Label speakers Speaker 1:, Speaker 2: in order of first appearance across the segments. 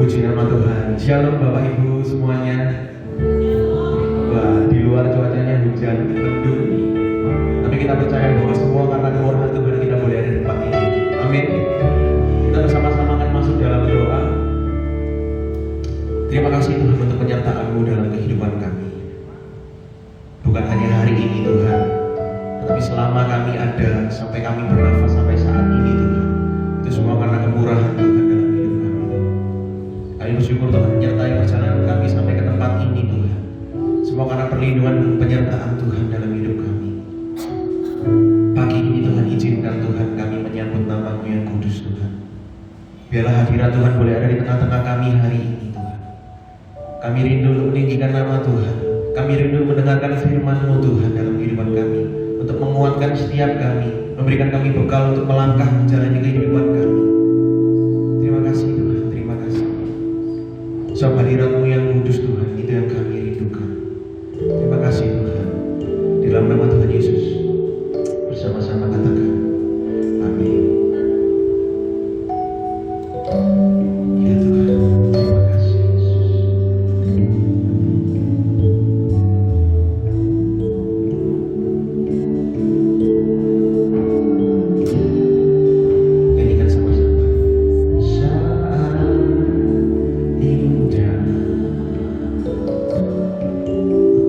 Speaker 1: Puji nama Tuhan. Shalom Bapak Ibu semuanya. Wah, di luar cuacanya hujan mendung. Tapi kita percaya bahwa semua karena kemurahan Tuhan kita boleh ada di tempat ini. Amin. Kita bersama-sama akan masuk dalam doa. Terima kasih Tuhan untuk penyertaan-Mu dalam kehidupan kami. Bukan hanya hari ini Tuhan, tetapi selama kami ada, sampai kami bernafas sampai saat ini Tuhan. Itu semua karena kemurahan Tuhan dalam hidup kami. Kami bersyukur Tuhan menyertai perjalanan kami sampai ke tempat ini Tuhan. Semua karena perlindungan dan penyertaan Tuhan dalam hidup kami. Pagi ini Tuhan izinkan Tuhan kami menyambut nama-Mu yang kudus Tuhan. Biarlah hadirat Tuhan boleh ada di tengah-tengah kami hari ini Tuhan. Kami rindu untuk meninggikan nama Tuhan. Kami rindu mendengarkan firman-Mu Tuhan dalam kehidupan kami, untuk menguatkan setiap kami, memberikan kami bekal untuk melangkah menjalani kehidupan kami. Terima kasih Tuhan, terima kasih. Sebab hadirat-Mu yang kudus Tuhan, itu yang kami rindukan. Terima kasih Tuhan. Di dalam nama Tuhan Yesus, bersama-sama katakan, amin. Ya Tuhan, terima kasih Yesus. Nyanyikan sama-sama. Saat indah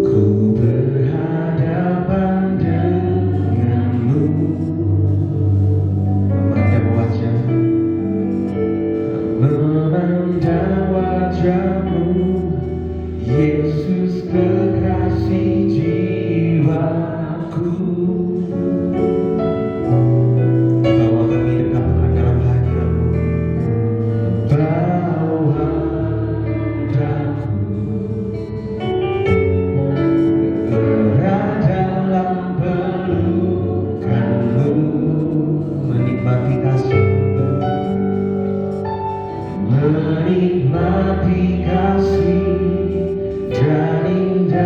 Speaker 1: ku berhadapan denganmu, memandang wajah-Mu, Yesus kekasih jiwaku. Bawa kami dekat Tuhan dalam hadirat-Mu, bawa daku berada dalam pelukan-Mu, menikmati kasih-Mu, menikmati kasih dan indah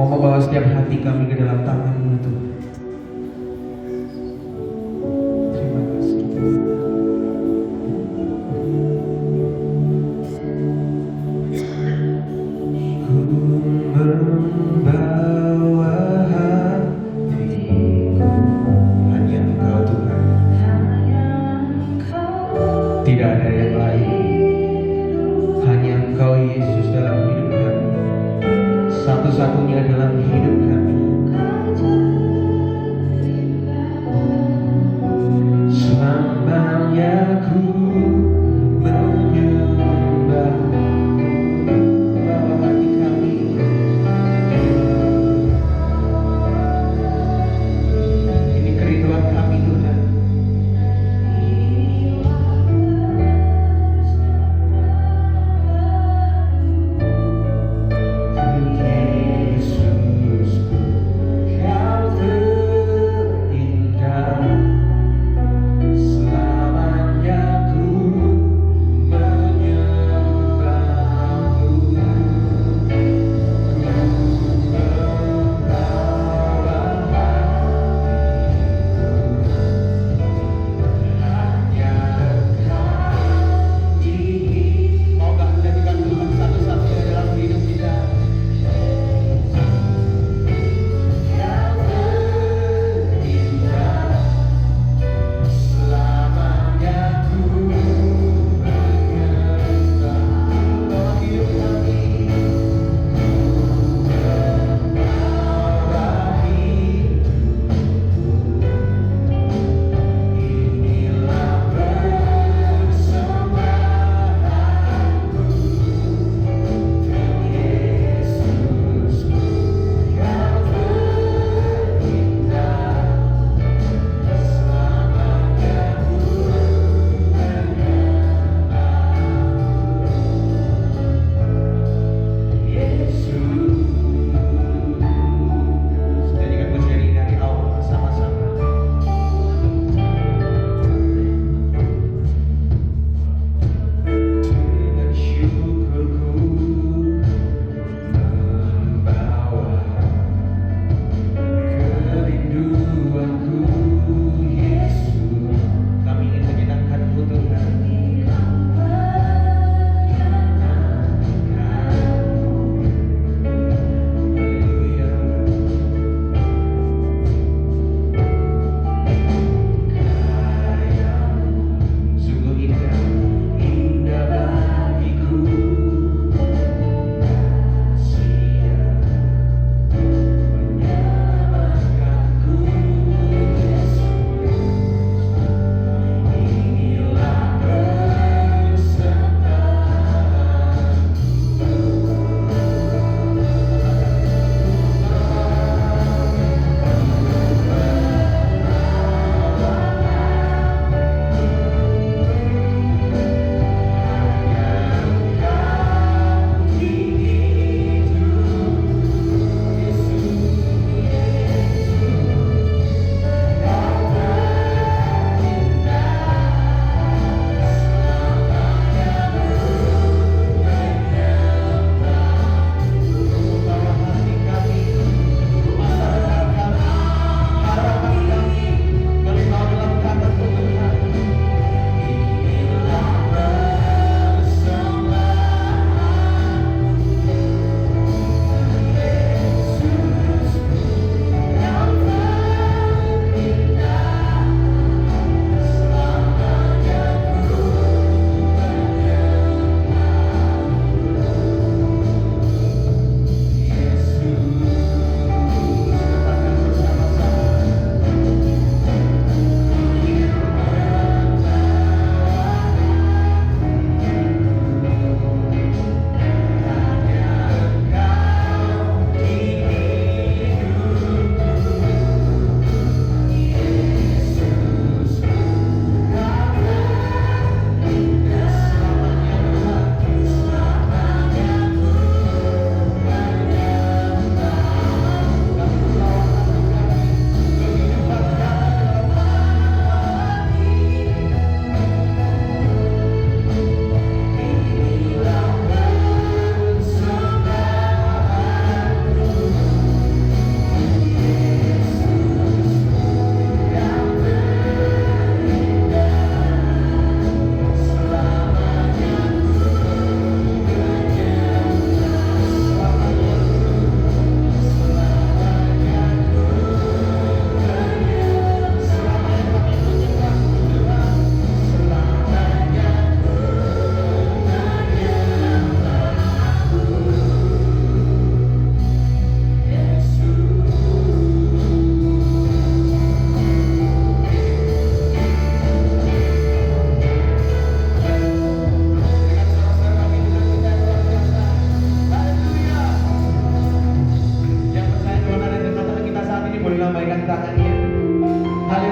Speaker 1: mau membawa setiap hati kami ke dalam tangan-Mu Tuhan. Terima kasih. Ku membawa hatiku, hanya Engkau Tuhan, tidak ada yang lain. Hanya Engkau Yesus dalam hidup kami, satu-satunya dalam hidup kami.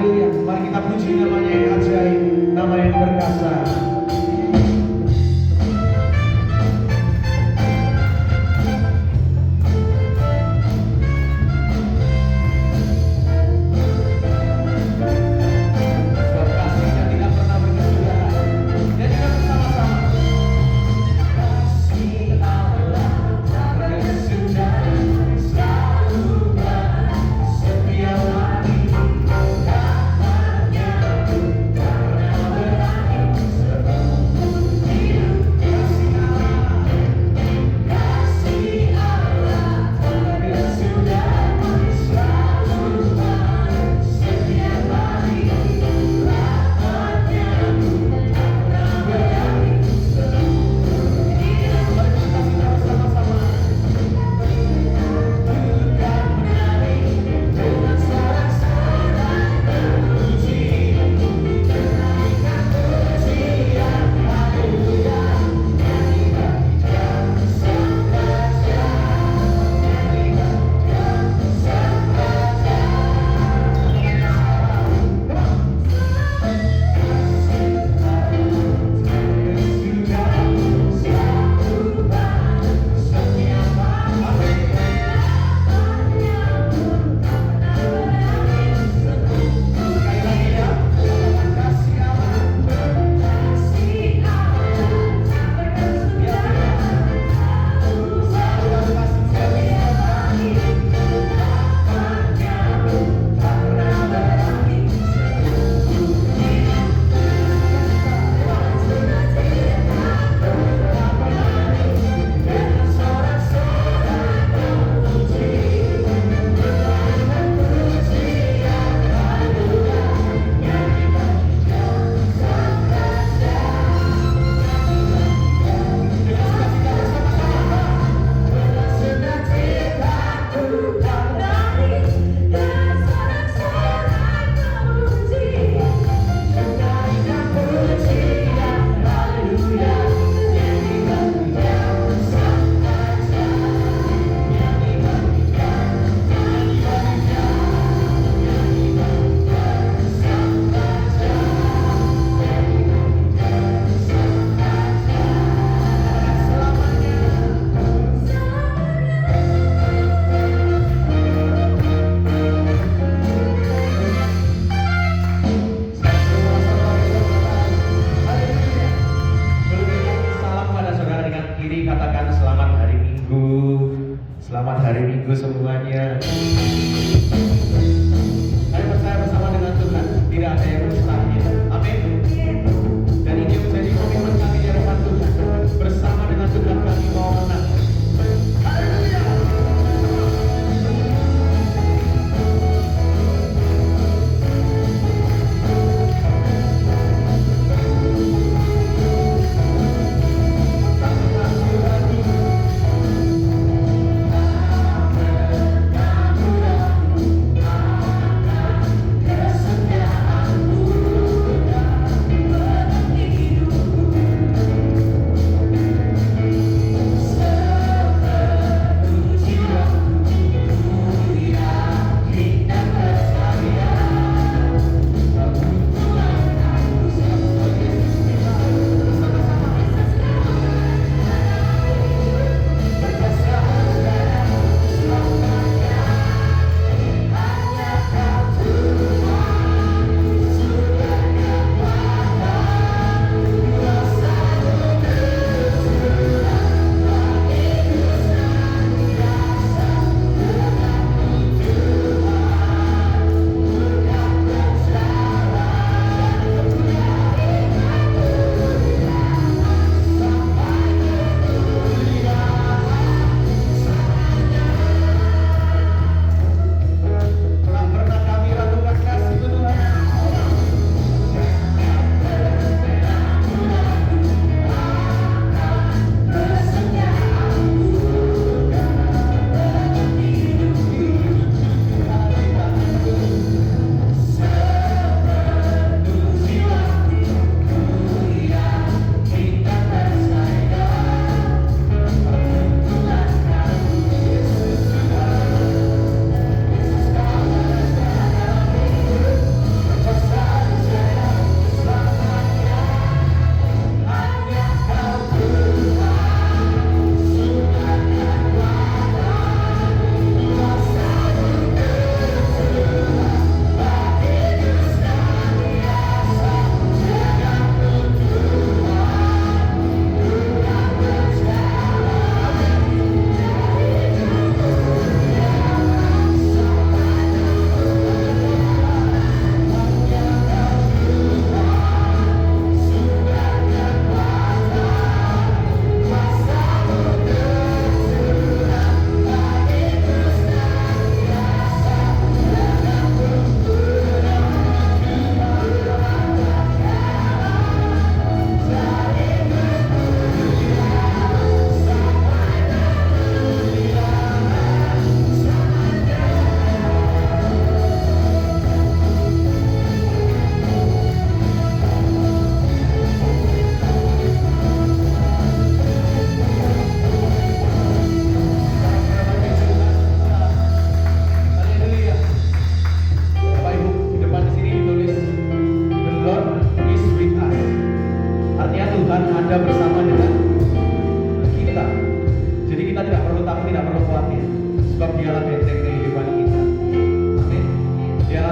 Speaker 1: Haleluya. Mari kita puji namanya yang ajaib, nama yang perkasa. Selamat hari Minggu semuanya. Ayo percaya bersama dengan Tuhan, tidak ada yang mustahil. Amin. Dan ini menjadi komitmen kami di hadapan Tuhan. Bersama dengan Tuhan kami mau menang. Haleluya. Tuhan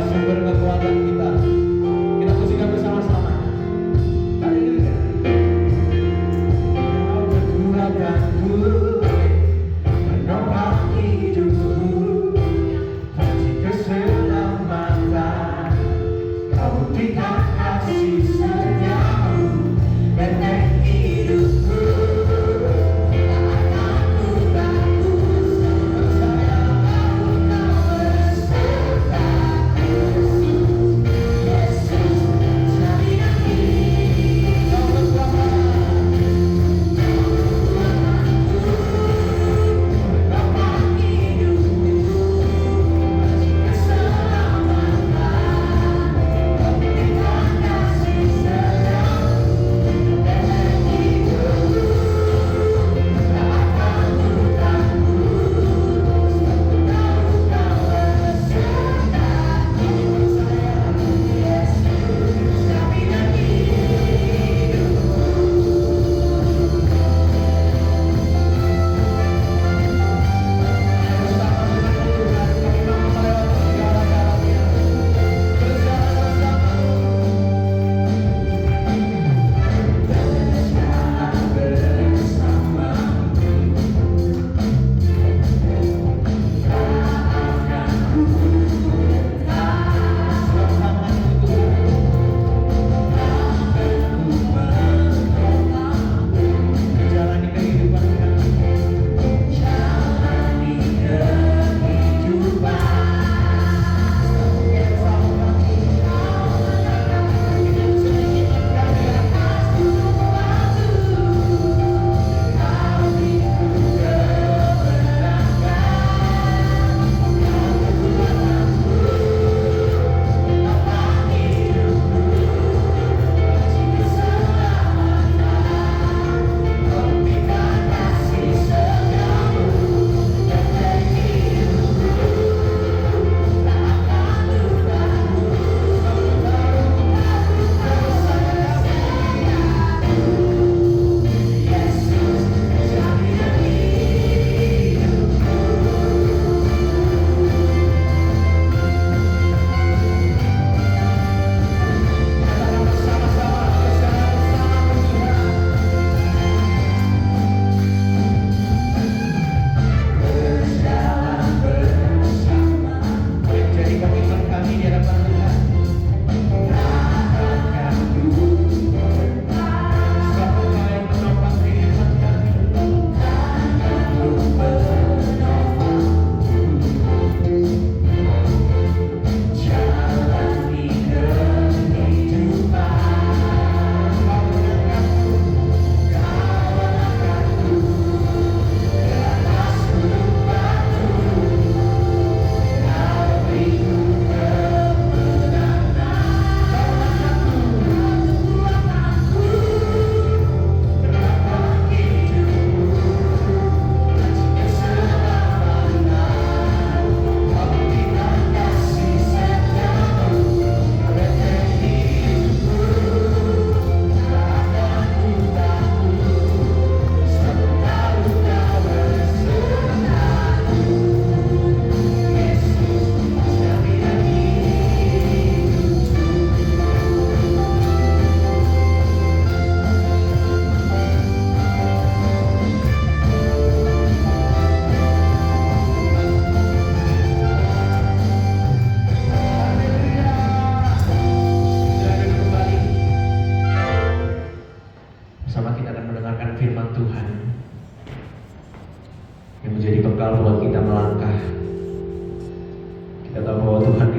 Speaker 1: sumber kekuatan kita. Kita pujikan bersama-sama. Haleluya. Kau kekuatanku, penopang hidupku, janji keselamatan. Kau buktikan kasih setiamu, benteng hidupku.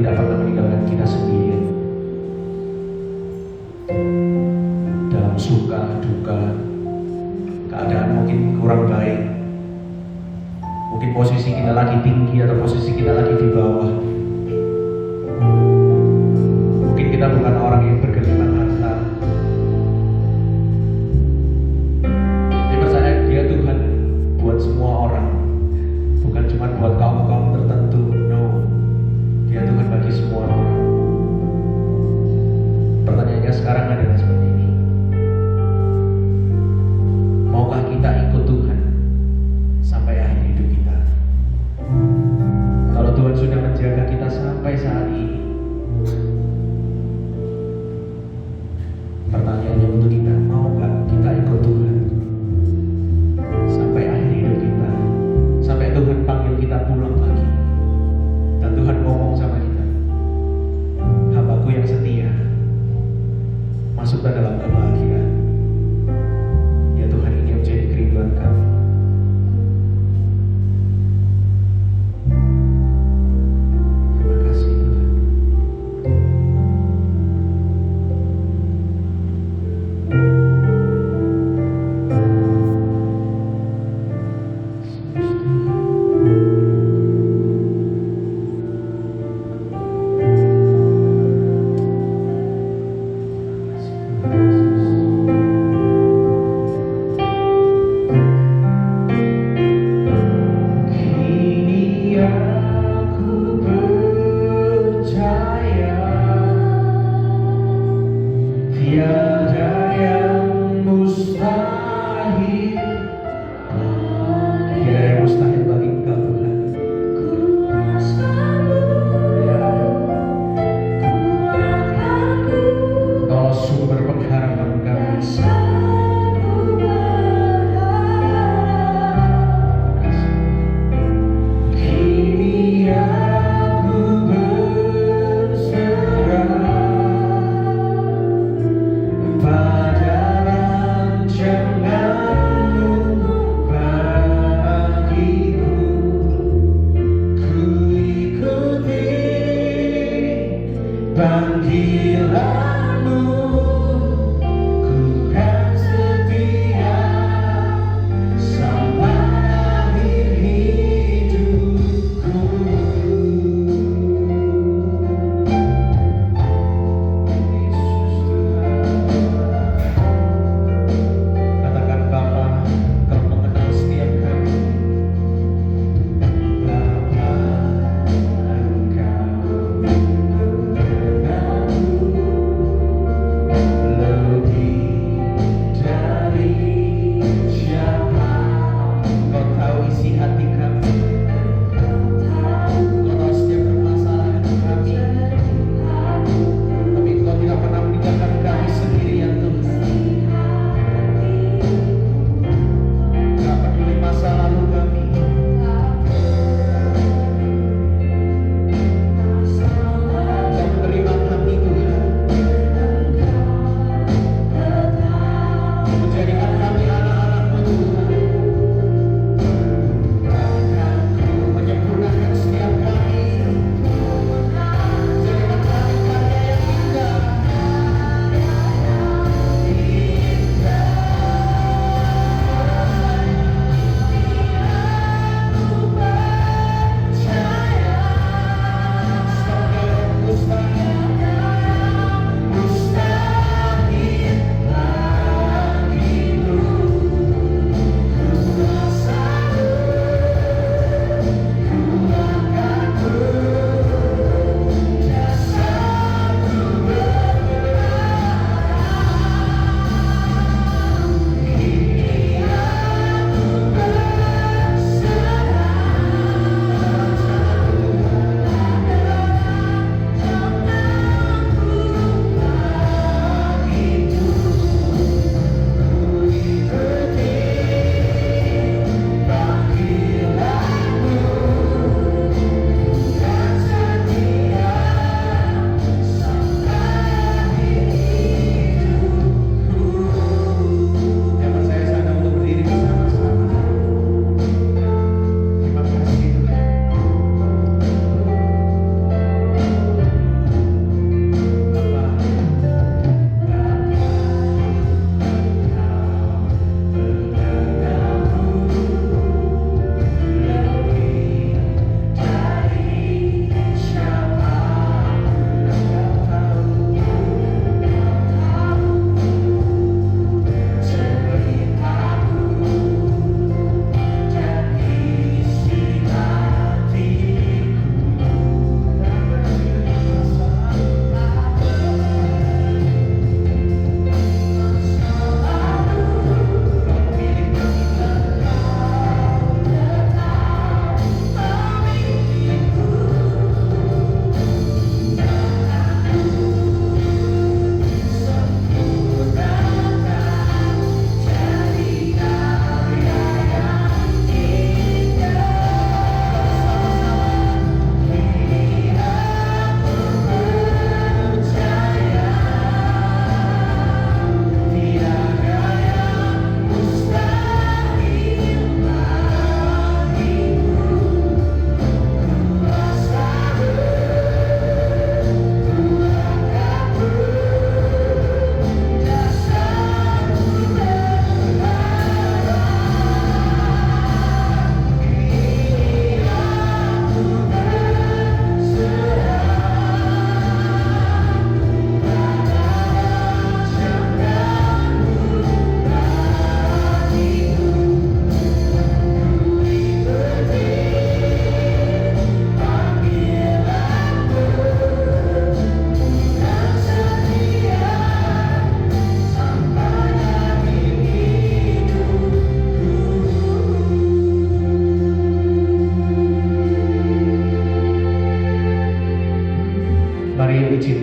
Speaker 1: tidak pernah meninggalkan kita sendirian. Dalam suka, duka, keadaan mungkin kurang baik, mungkin posisi kita lagi tinggi atau posisi kita lagi di bawah, mungkin kita bukan orang yang bergelimangan harta, tapi percaya Dia Tuhan buat semua orang, bukan cuma buat kaum tertentu. No, Dia Tuhan bagi semua orang. Pertanyaannya sekarang adalah seperti ini: maukah kita ikut Tuhan sampai akhir hidup kita? Kalau Tuhan sudah menjaga kita masukkan dalam kebahagiaan. Ya Tuhan, ini yang menjadi kerinduan kami. Terima kasih Tuhan. Kini aku percaya tiada yang mustahil. Tiada yang mustahil bagi Engkau Tuhan. Ya, Engkau sumber pengharapan kami. Kini aku berserah pada rancangan-Mu bagiku. Ku ikuti panggilan-Mu, ku kan setia sampai akhir hidupku. Yesus Tuhan, katakan Bapa, Engkau mengenal setiap kami. Bapa, Engkau mengenalku.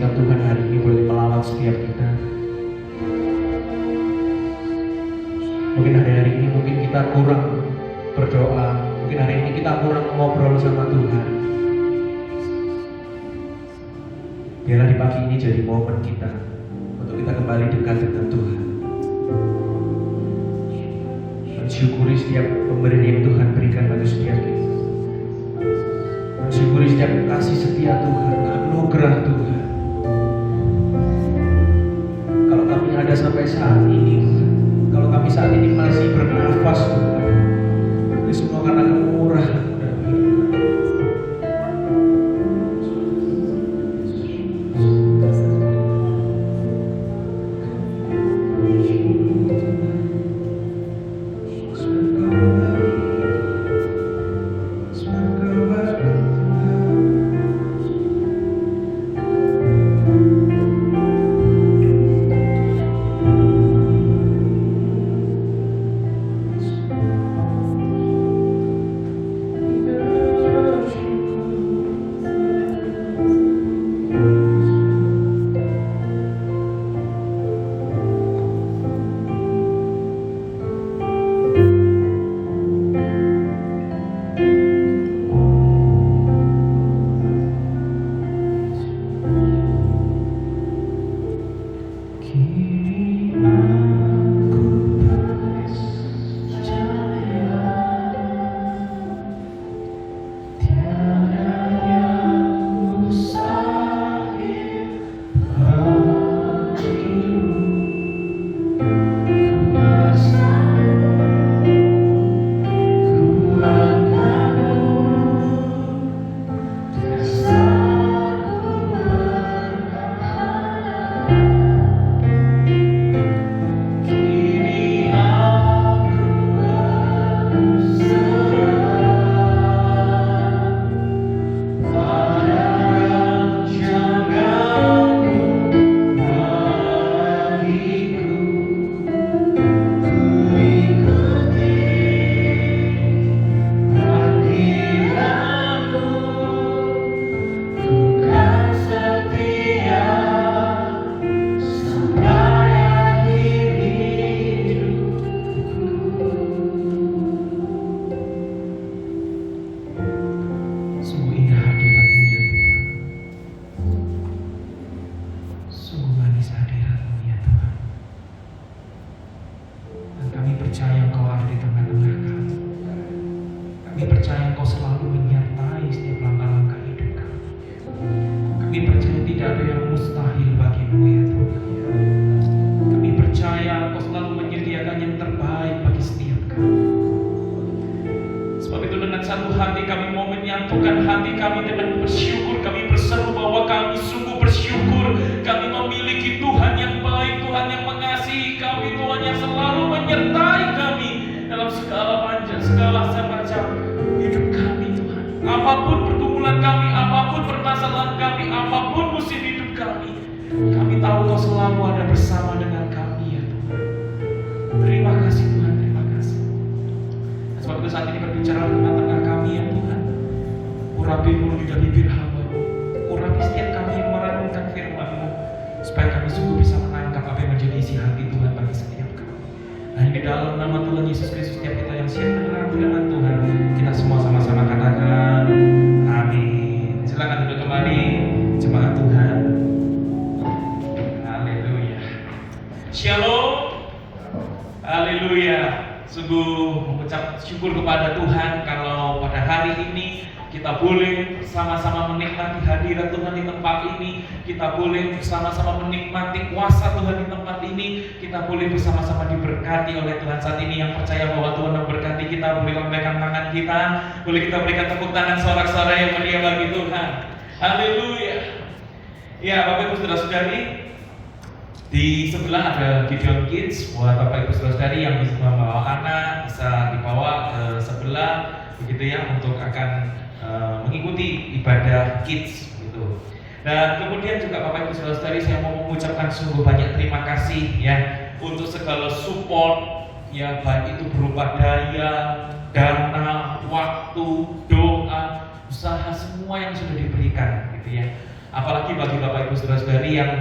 Speaker 1: firman Tuhan hari ini boleh melawat setiap kita. Mungkin hari-hari ini mungkin kita kurang berdoa, mungkin hari ini kita kurang ngobrol sama Tuhan. Biarlah di pagi ini jadi momen kita untuk kita kembali dekat dengan Tuhan. Mensyukuri setiap pemberian yang Tuhan berikan bagi setiap kita. Mensyukuri setiap kasih setia Tuhan, anugerah Tuhan. Kalau kami ada sampai saat ini Tuhan, kalau kami saat ini masih bernafas Tuhan, ini semua karena kemurahan.
Speaker 2: Kita boleh bersama-sama menikmati kuasa Tuhan di tempat ini. Kita boleh bersama-sama diberkati oleh Tuhan saat ini. Yang percaya bahwa Tuhan memberkati kita, boleh lambaikan tangan kita, boleh kita berikan tepuk tangan sorak-sorai yang meriah bagi Tuhan. Haleluya. Ya, Bapak Ibu Saudara-saudari, di sebelah ada Gideon Kids. Buat Bapak Ibu Saudara-saudari yang bisa membawa anak, bisa dibawa ke sebelah, begitu ya, untuk akan mengikuti ibadah kids gitu. Dan kemudian juga Bapak Ibu Saudara-saudari, saya mau mengucapkan sungguh banyak terima kasih ya untuk segala support ya, baik itu berupa daya, dana, waktu, doa, usaha, semua yang sudah diberikan gitu ya. apalagi bagi Bapak Ibu Saudara-saudari yang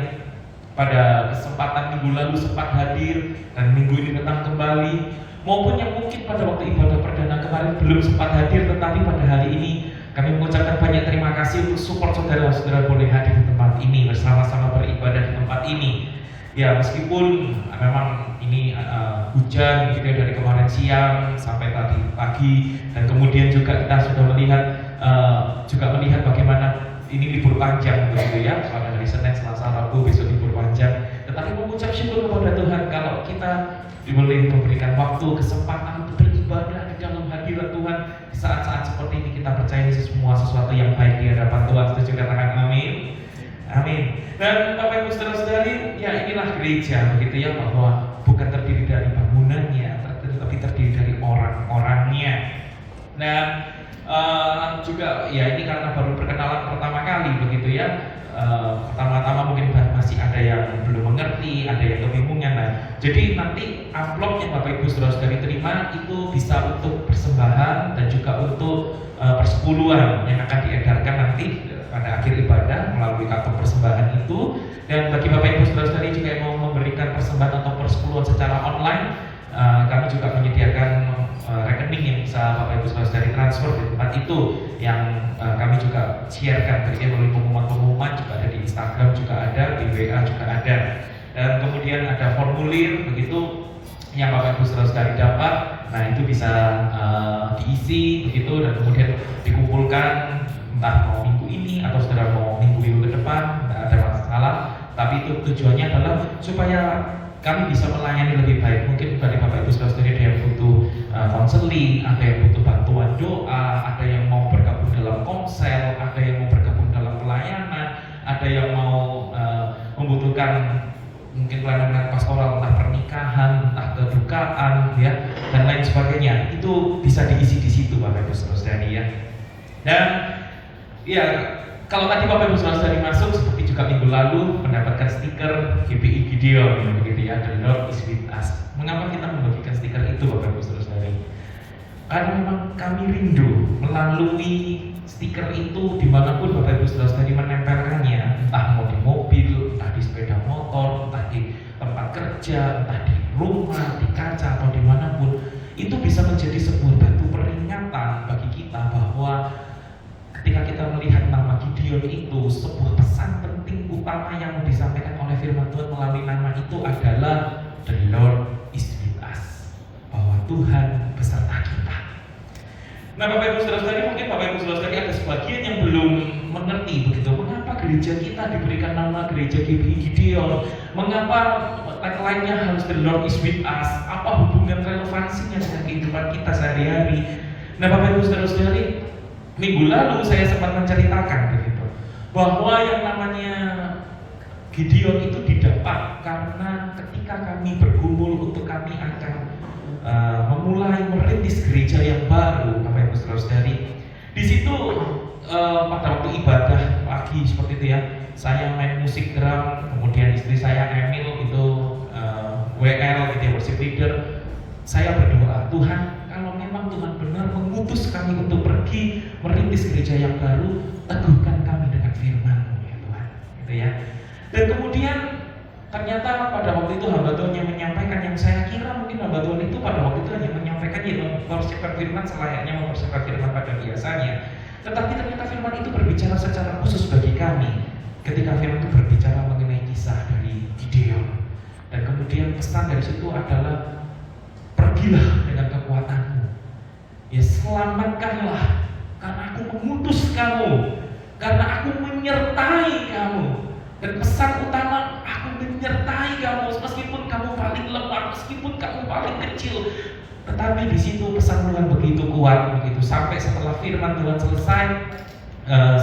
Speaker 2: pada kesempatan minggu lalu sempat hadir dan minggu ini datang kembali, maupun yang mungkin pada waktu ibadah perdana kemarin belum sempat hadir tetapi pada hari ini kami mengucapkan banyak terima kasih untuk support saudara-saudara boleh hadir di tempat ini bersama-sama beribadah di tempat ini. Ya, meskipun memang ini hujan gitu ya dari kemarin siang sampai tadi pagi, dan kemudian juga kita sudah melihat bagaimana ini libur panjang begitu ya, pada hari Senin, Selasa, Rabu besok libur panjang. Tetapi mengucap syukur kepada Tuhan kalau kita boleh memberikan waktu, kesempatan untuk beribadah di dalam hadirat Tuhan di saat-saat seperti ini. Kita percaya ini semua sesuatu yang baik di hadapan Tuhan. Setuju katakan amin? Amin. Dan Bapak Ibu Saudara-saudari, ya inilah gereja begitu ya, bahwa bukan terdiri dari bangunannya, tetapi terdiri dari orang-orangnya. Dan juga ya ini karena baru perkenalan pertama kali begitu ya. Pertama-tama mungkin masih ada yang belum mengerti, ada yang kebingungan. Nah, jadi nanti amplop yang Bapak Ibu Saudara-saudari terima itu bisa untuk persembahan dan juga untuk persepuluhan yang akan diedarkan nanti pada akhir ibadah melalui kantor persembahan itu. Dan bagi Bapak Ibu Saudara-saudari juga yang mau memberikan persembahan atau persepuluhan secara online, kami juga menyediakan rekening yang bisa Bapak Ibu Saudara-saudari transfer di tempat itu, yang kami juga sharekan melalui pengumuman-pengumuman, juga ada di Instagram, juga ada di WA, juga ada. Dan kemudian ada formulir begitu yang Bapak Ibu Saudara-saudari dapat. Nah, itu bisa diisi begitu dan kemudian dikumpulkan, entah mau minggu ini atau saudara mau minggu-minggu ke depan, tidak ada masalah. Tapi itu tujuannya adalah supaya kami bisa melayani lebih baik. Mungkin dari Bapak Ibu Saudara-saudari ada yang butuh konseling, ada yang butuh bantuan doa, ada yang mau bergabung dalam komsel, ada yang mau bergabung dalam pelayanan, ada yang mau membutuhkan mungkin pelayanan pastoral, entah pernikahan, entah kedukaan, ya, dan lain sebagainya. Itu bisa diisi di situ Bapak Ibu Saudara-saudari ya. Dan ya, kalau tadi Bapak Ibu Saudara-saudari masuk seperti juga minggu lalu mendapatkan stiker GBI Gideon begitu ya, The Lord is with us. Mengapa kita membagikan stiker itu Bapak Ibu Saudara-saudari? Karena memang kami rindu melalui stiker itu dimanapun Bapak Ibu Saudara-saudari menempelkannya, entah mau di mobil, entah di sepeda motor, entah di tempat kerja, entah di rumah, di kaca atau dimanapun, itu bisa menjadi sebuah batu peringatan bagi kita bahwa ketika kita melihat nama Gideon itu, sebuah pesan penting utama yang disampaikan oleh firman Tuhan melalui nama itu adalah The Lord is with us, bahwa Tuhan beserta kita. Nah, Bapak Ibu Saudara-saudari, mungkin Bapak Ibu Saudara-saudari ada sebagian yang belum mengerti begitu, mengapa gereja kita diberikan nama gereja GBI Gideon, mengapa tagline-nya harus The Lord is with us, apa hubungan relevansinya dengan kehidupan kita sehari-hari. Nah, Bapak Ibu Saudara-saudari, minggu lalu saya sempat menceritakan begitu bahwa yang namanya Gideon itu didapat karena ketika kami bergumul untuk kami akan memulai merintis gereja yang baru, Bapak Ibu Saudara-saudari. Di situ pada waktu ibadah pagi seperti itu ya, saya main musik drum, kemudian istri saya Emil itu WL gitu ya, worship leader. Saya berdoa, Tuhan, kalau memang Tuhan benar mengutus kami untuk pergi merintis gereja yang baru, teguhkan kami dengan firman-Mu ya Tuhan, gitu ya. Dan kemudian ternyata pada waktu itu hamba Tuhan yang menyampaikan, yang saya kira mungkin hamba Tuhan itu pada waktu itu hanya menyampaikan ya mempersiapkan firman selayaknya mempersiapkan firman pada biasanya. Tetapi ternyata firman itu berbicara secara khusus bagi kami. Ketika firman itu berbicara mengenai kisah dari Gideon, dan kemudian pesan dari situ adalah pergilah dengan kekuatanmu, ya selamatkanlah, karena aku mengutus kamu, karena aku menyertai kamu. Dan pesan utama, aku menyertai kamu meskipun kamu paling lemah, meskipun kamu paling kecil. Tetapi di situ pesan Tuhan begitu kuat begitu, sampai setelah firman Tuhan selesai,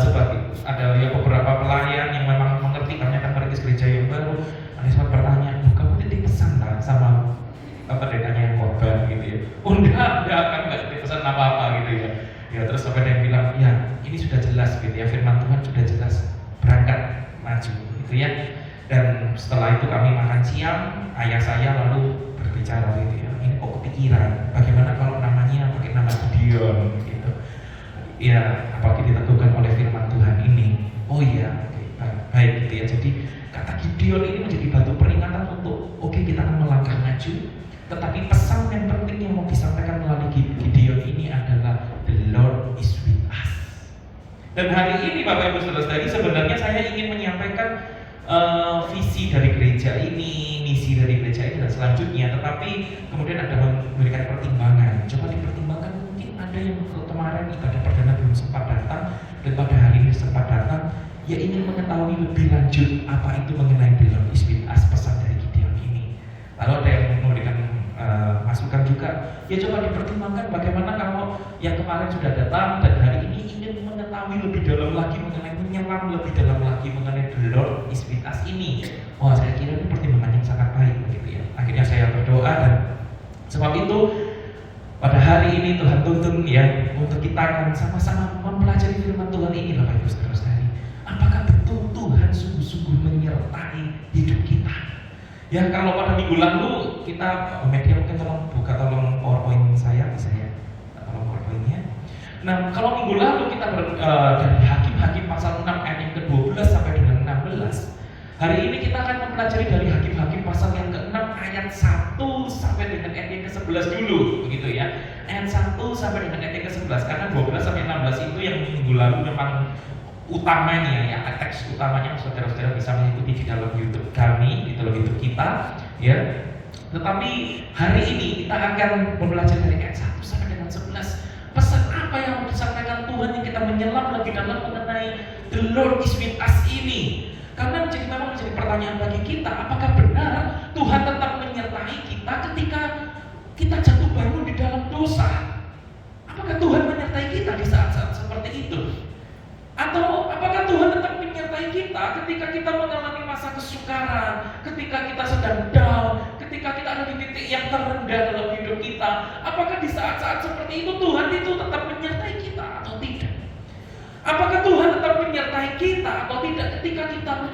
Speaker 2: sebagai ada ya beberapa pelayan yang memang mengerti kami akan merintis gereja yang baru, ada sempat bertanya, kamu titip pesan lah sama pendetanya yang korban gitu ya? Oh enggak kan enggak titip pesan apa-apa gitu ya. Ya terus sampai dia bilang, ya ini sudah jelas gitu ya, firman Tuhan sudah jelas, berangkat maju gitu ya. Dan setelah itu kami makan siang, ayah saya lalu berbicara gitu ya, ini kok kepikiran bagaimana kalau namanya pakai nama Gideon gitu ya, apalagi diteguhkan oleh firman Tuhan ini. Oh iya, Jadi kata Gideon ini menjadi batu peringatan untuk oke, kita akan melangkah maju. Tetapi pesan yang penting yang mau disampaikan melalui Gideon ini adalah the Lord is with us. Dan hari ini Bapak Ibu Saudara-saudari, sebenarnya saya ingin menyampaikan visi dari gereja ini, misi dari gereja ini dan selanjutnya. Tetapi kemudian ada memberikan pertimbangan. Coba dipertimbangkan, mungkin ada yang kemarin ibadah perdana belum sempat datang dan pada hari ini sempat datang, ya ingin mengetahui lebih lanjut apa itu mengenai the Lord is with us, pesan dari Gideon ini. Lalu ada yang memberikan masukan juga, ya coba dipertimbangkan bagaimana kalau yang kemarin sudah datang dan hari ini ingin mengetahui lebih dalam lagi mengenai, menyelam lebih dalam lagi mengenai the Lord is with us ini. Wah, saya kira ini pertimbangan yang sangat baik begitu ya. Akhirnya saya berdoa dan sebab itu pada hari ini Tuhan tuntun ya untuk kita akan sama-sama mempelajari firman Tuhan ini Bapak Ibu Saudara-saudari. Apakah betul Tuhan sungguh-sungguh menyertai hidup kita? Ya kalau pada minggu lalu kita media mungkin tolong PowerPoint saya bisa ya, tolong PowerPointnya. Nah kalau minggu lalu kita dari Hakim-Hakim pasal 6 ayat yang ke-12 sampai dengan 16. Hari ini kita akan mempelajari dari Hakim-Hakim pasal yang ke-6 ayat 1 sampai dengan ayat yang ke-11 dulu, begitu ya. Ayat 1 sampai dengan ayat yang ke-11 karena 12 sampai 16 itu yang minggu lalu memang utamanya ya, teks utamanya saudara-saudara bisa mengikuti di dalam YouTube kami, di dalam YouTube kita ya. Tetapi hari ini kita akan belajar dari ayat 1 sampai dengan 11. Pesan apa yang mau disampaikan Tuhan yang kita menyelam lebih dalam mengenai the Lord is with us ini. Karena memang menjadi pertanyaan bagi kita, apakah benar Tuhan tetap menyertai kita ketika kita jatuh bangun di dalam dosa? Apakah Tuhan menyertai kita di saat-saat seperti itu? Atau apakah Tuhan tetap menyertai kita ketika kita mengalami masa kesukaran, ketika kita sedang down, ketika kita ada di titik yang terendah dalam hidup kita? Apakah di saat-saat seperti itu Tuhan itu tetap menyertai kita atau tidak? Apakah Tuhan tetap menyertai kita atau tidak ketika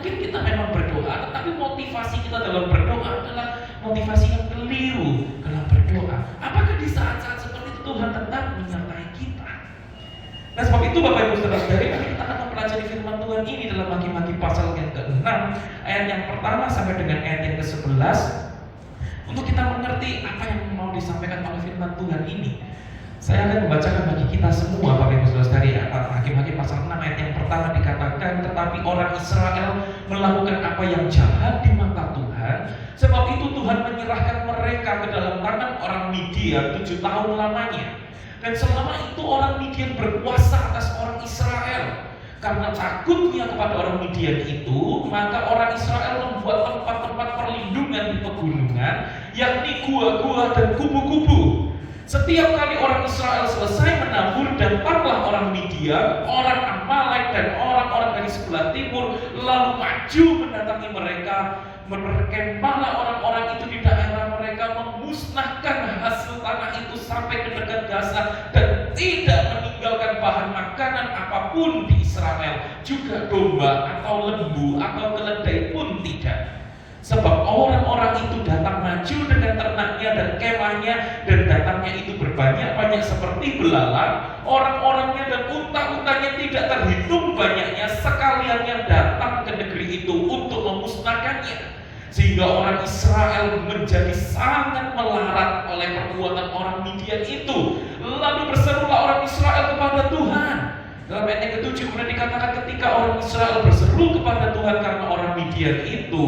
Speaker 2: kita memang berdoa, tetapi motivasi kita dalam berdoa adalah motivasi yang keliru dalam berdoa? Apakah di saat-saat seperti itu Tuhan tetap menyertai kita? Nah sebab itu Bapak Ibu Saudara-saudari, kita akan mempelajari firman Tuhan ini dalam Hakim-Hakim pasal yang ke-6 ayat yang pertama sampai dengan ayat yang ke-11 untuk kita mengerti apa yang mau disampaikan oleh firman Tuhan ini. Saya akan membacakan bagi kita semua Bapak Ibu Saudara-saudari. Hakim-Hakim pasal 6 ayat yang pertama dikatakan, tetapi orang Israel melakukan apa yang jahat di mata Tuhan, sebab itu Tuhan menyerahkan mereka ke dalam tangan orang Midian 7 tahun lamanya. Dan selama itu orang Midian berkuasa atas orang Israel. Karena takutnya kepada orang Midian itu, maka orang Israel membuat tempat-tempat perlindungan di pegunungan, yakni gua-gua dan kubu-kubu. Setiap kali orang Israel selesai menabur, datanglah orang Midian, orang Amalek dan orang-orang dari sebelah timur lalu maju mendatangi mereka. Berkemahlah orang-orang itu di daerah mereka, memusnahkan hasil tanah itu sampai ke dekat Gaza dan tidak meninggalkan bahan makanan apapun di Israel, juga domba atau lembu atau keledai pun tidak. Sebab orang-orang itu datang maju dengan ternaknya dan kemahnya, dan datangnya itu berbanyak-banyak seperti belalang. Orang-orangnya dan unta-untanya tidak terhitung banyaknya, sekalian yang datang ke negeri itu untuk memusnahkannya. Sehingga orang Israel menjadi sangat melarat oleh perbuatan orang Midian itu. Lalu berserulah orang Israel kepada Tuhan. Dalam ayat yang ke-7 kemudian dikatakan, ketika orang Israel berseru kepada Tuhan karena orang Midian itu,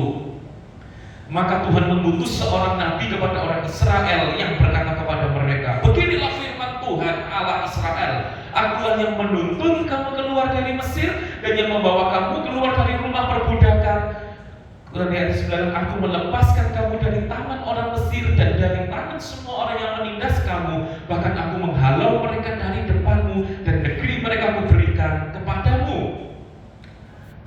Speaker 2: maka Tuhan mengutus seorang nabi kepada orang Israel yang berkata kepada mereka, beginilah firman Tuhan Allah Israel, Akulah yang menuntun kamu keluar dari Mesir dan yang membawa kamu keluar dari rumah perbudakan. Dan ayat 9, aku melepaskan kamu dari tangan orang Mesir dan dari tangan semua orang yang menindas kamu. Bahkan aku menghalau mereka dari depanmu, dan negeri mereka aku berikan kepadamu.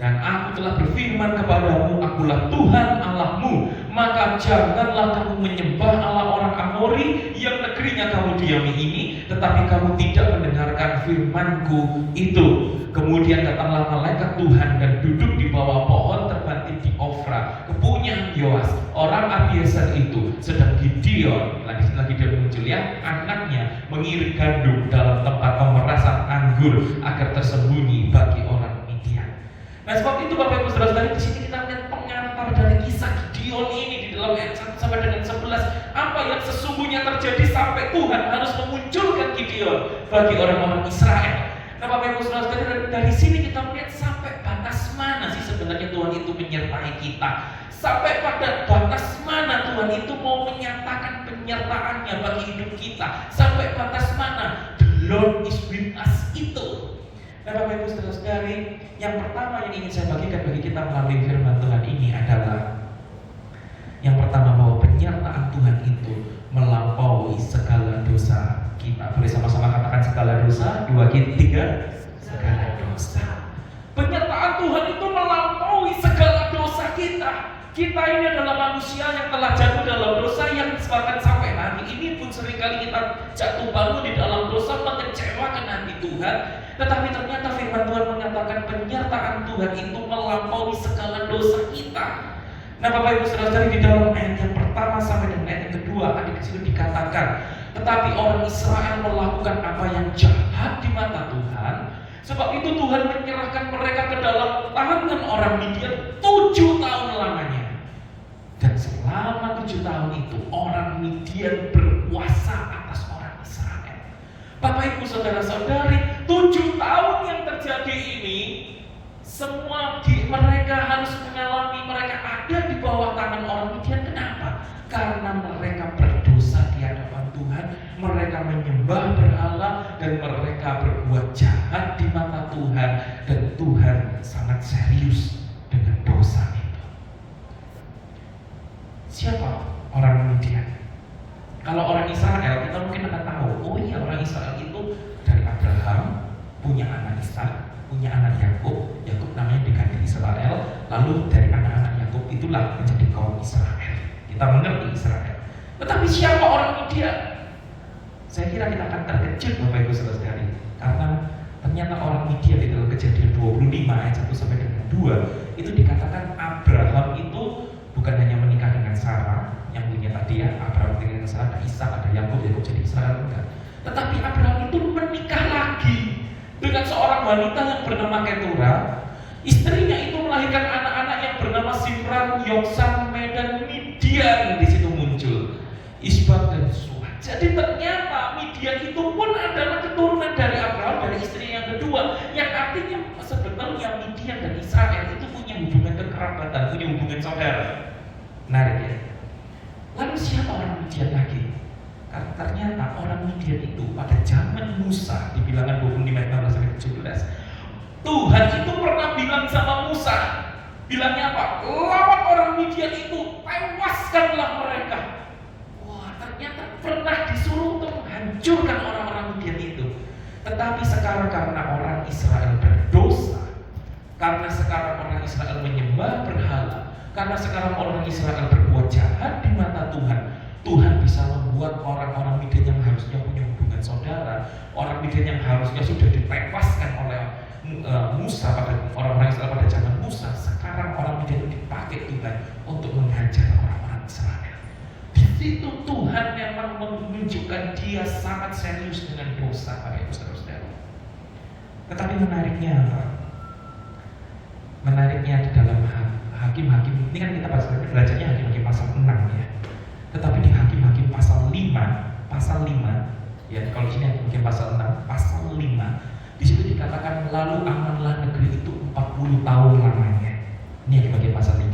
Speaker 2: Dan aku telah berfirman kepadamu, akulah Tuhan Allahmu, maka janganlah kamu menyembah Allah orang Amori yang negerinya kamu diami ini, tetapi kamu tidak mendengarkan firmanku itu. Kemudian datanglah malaikat Tuhan dan duduk di bawah pohon terbanting di Ofra, kepunyaan Yoas orang Abiezer itu. Sedang Gideon, lagi Gideon muncul ya, anaknya mengirik gandum dalam tempat pemerasan anggur agar tersembunyi bagi orang Midian. Nah sebab itu Bapak Ibu Saudara-saudari, di sini kita lihat pengantar dari kisah Gideon ini di dalam ayat 1 sampai dengan 11. Apa yang sesungguhnya terjadi sampai Tuhan harus memunculkan Gideon bagi orang-orang Israel. Nah Bapak Ibu Saudara-saudari, dari sini kita melihat sampai batas mana sih sebenarnya Tuhan itu menyertai kita. Sampai pada batas mana Tuhan itu mau menyatakan penyertaannya bagi hidup kita. Sampai batas mana the Lord is with us itu. Nah Bapak Ibu Saudara-saudari, yang pertama yang ingin saya bagikan bagi kita melalui firman Tuhan ini adalah yang pertama, bahwa penyertaan Tuhan itu melampaui segala dosa kita. Boleh sama-sama katakan segala dosa? 2, 3. Segala dosa. Penyertaan Tuhan itu melampaui segala dosa kita. Kita ini adalah manusia yang telah jatuh dalam dosa, yang bahkan sampai hari ini pun seringkali kita jatuh bangun di dalam dosa, mengecewakan hati Tuhan. Tetapi ternyata firman Tuhan mengatakan penyertaan Tuhan itu melampaui segala dosa kita. Nah Bapak Ibu Saudara-saudari, di dalam ayat yang pertama sampai dengan ayat yang kedua ada di situ dikatakan, tetapi orang Israel melakukan apa yang jahat di mata Tuhan. Sebab itu Tuhan menyerahkan mereka ke dalam tangan orang Midian 7 tahun lamanya. Dan selama 7 tahun itu orang Midian berkuasa atas orang Israel. Bapak Ibu Saudara-saudari, 7 tahun yang terjadi ini semua mereka harus mengalami, mereka ada di bawah tangan orang Midian. Kenapa? Karena mereka berdosa di hadapan Tuhan, mereka menyembah berhala, dan mereka berbuat jahat di mata Tuhan, dan Tuhan sangat serius dengan dosa itu. Siapa orang Midian? Kalau orang Israel, kita mungkin akan tahu, oh iya, orang Israel itu dari Abraham punya anak Ishak, punya anak Yakub. Yakub namanya diganti Israel. Lalu dari anak-anak Yakub itulah menjadi kaum Israel. Kita mengerti Israel. Tetapi siapa orang Midian? Saya kira kita akan terkejut Bapak Ibu Saudara-saudari, karena ternyata orang Midian di dalam Kejadian 25 ayat 1 sampai dengan 2 itu dikatakan Abraham itu bukan hanya menikah dengan Sarah yang punya tadi ya, Abraham menikah dengan Sarah, ada Ishak, ada Yakub jadi Israel, enggak. Tetapi Abraham itu menikah lagi dengan seorang wanita yang bernama Keturah. Istrinya itu melahirkan anak-anak yang bernama Simran, Yoksan, Medan, Midian. Di situ muncul Isbak dan Suah. Jadi ternyata Midian itu pun adalah keturunan dari Abraham, dari istri yang kedua. Yang artinya sebetulnya Midian dan Israel itu punya hubungan kekerabatan, punya hubungan saudara. Menarik ya. Lalu siapa orang Midian lagi? Karena ternyata orang Midian itu pada zaman Musa di Bilangan 25 ayat 16 sampai 17, Tuhan itu pernah bilang sama Musa, bilangnya apa? Lawan orang Midian itu, tewaskanlah mereka. Wah, ternyata pernah disuruh untuk menghancurkan orang-orang Midian itu. Tetapi sekarang karena orang Israel berdosa, karena sekarang orang Israel menyembah berhala, karena sekarang orang Israel berbuat jahat di mata Tuhan, Tuhan bisa membuat orang-orang Midian yang harusnya punya hubungan saudara, orang Midian yang harusnya sudah ditewaskan oleh Musa pada orang-orang Israel pada zaman Musa, sekarang orang Midian itu dipakai Tuhan untuk menghajar orang-orang Israel. Di situ Tuhan memang menunjukkan Dia sangat serius dengan dosa pada Ibu saudara-saudara. Tetapi menariknya apa? Menariknya di dalam Hakim-Hakim ini kan kita belajarnya Hakim-Hakim pasal 6 ya. Tetapi di Hakim-Hakim pasal 5 ya, kalau di sini Hakim-Hakim pasal 6 pasal 5, di situ dikatakan lalu amanlah negeri itu 40 tahun lamanya. Ini Hakim-Hakim pasal 5.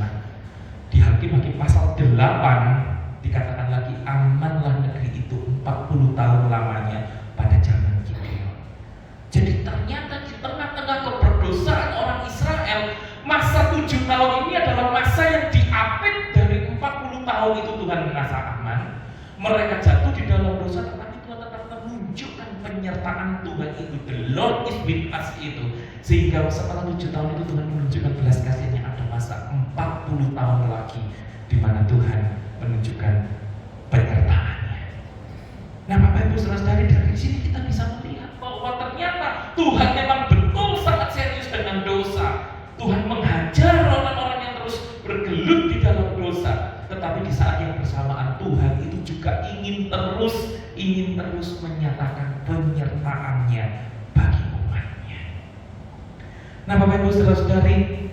Speaker 2: Di Hakim-Hakim pasal 8 dikatakan lagi amanlah negeri itu 40 tahun lamanya pada zaman Gideon. Jadi ternyata di tengah-tengah keberdosaan orang Israel, masa 7 tahun ini adalah masa yang diapit dari 40 tahun itu Tuhan merasa aman. Mereka jatuh di dalam dosa, tetapi Tuhan tetap menunjukkan penyertaan Tuhan itu, the Lord is with us itu. Sehingga setelah 7 tahun itu Tuhan menunjukkan belas kasihnya, ada masa 40 tahun lagi di mana Tuhan menunjukkan penyertaannya. Nah Bapak Ibu Saudara-saudari, dari sini kita bisa melihat bahwa ternyata Tuhan memang betul sangat serius dengan dosa. Tuhan menghajar orang-orang yang terus bergelut di dalam dosa. Tetapi di saat yang bersamaan Tuhan itu juga ingin terus menyatakan penyertaannya bagi umatnya. Nah Bapak Ibu Saudara-saudari,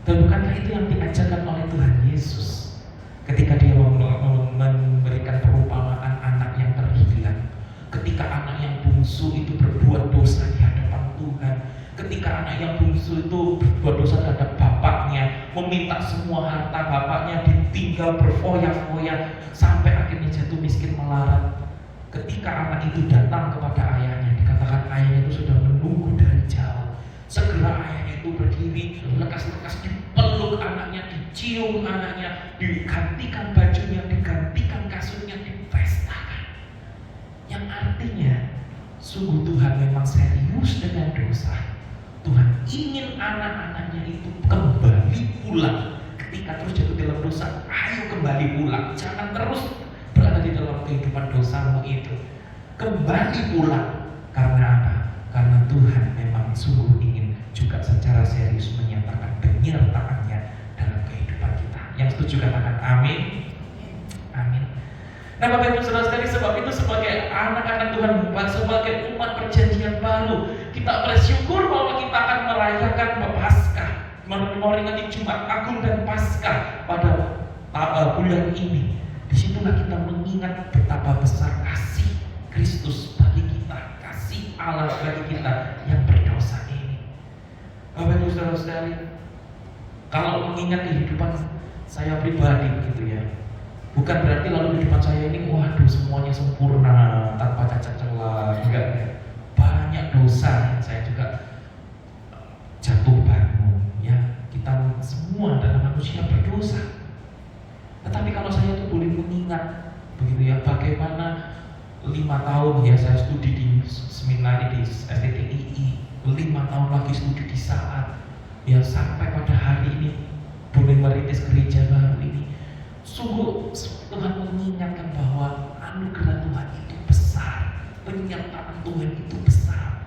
Speaker 2: dan bukankah itu yang diajarkan oleh Tuhan Yesus ketika dia memberikan perumpamaan anak yang terhilang, ketika anak yang bungsu itu berbuat dosa di hadapan Tuhan, ketika anak yang bungsu itu berbuat dosa terhadap bapaknya, meminta semua harta bapaknya, ditinggal berfoya-foya sampai akhirnya jatuh miskin melarat. Ketika anak itu datang kepada ayahnya, dikatakan ayahnya itu sudah menunggu dari jauh. Segera ayahnya itu berdiri, lekas-lekas dipeluk anaknya, dicium anaknya, digantikan bajunya, digantikan kasurnya, dipestakan. Yang artinya, sungguh Tuhan memang serius dengan dosa. Tuhan ingin anak-anaknya itu kembali pulang. Ketika terus jatuh dalam dosa, ayo kembali pulang. Jangan terus berada di dalam kehidupan dosamu itu. Kembali pulang. Karena apa? Karena Tuhan memang sungguh ingin juga secara serius menyatakan penyertaannya dalam kehidupan kita. Yang setuju katakan amin. Amin. Nah Bapak Ibu Saudara-saudari, sebab itu sebagai anak-anak Tuhan, sebagai umat perjanjian baru, kita bersyukur bahwa kita akan merayakan Paskah, memperingati Jumat Agung dan Paskah pada bulan ini. Disitulah kita mengingat betapa besar kasih Kristus bagi kita, kasih Allah bagi kita yang berdosa ini. Bapak Ibu Saudara-saudari, kalau mengingat kehidupan saya pribadi begitu ya, bukan berarti lalu kehidupan saya ini waduh semuanya sempurna tanpa cacat celah, enggak ya. Banyak dosa yang saya juga jatuh bangun ya. Kita semua adalah manusia berdosa. Tetapi kalau saya tuh boleh mengingat begitu ya, bagaimana 5 tahun ya saya studi di seminari di STTII, 5 tahun lagi studi di Saat ya, sampai pada hari ini boleh merintis gereja baru ini. Sungguh Tuhan mengingatkan bahwa anugerah Tuhan itu besar, penyertaan Tuhan itu besar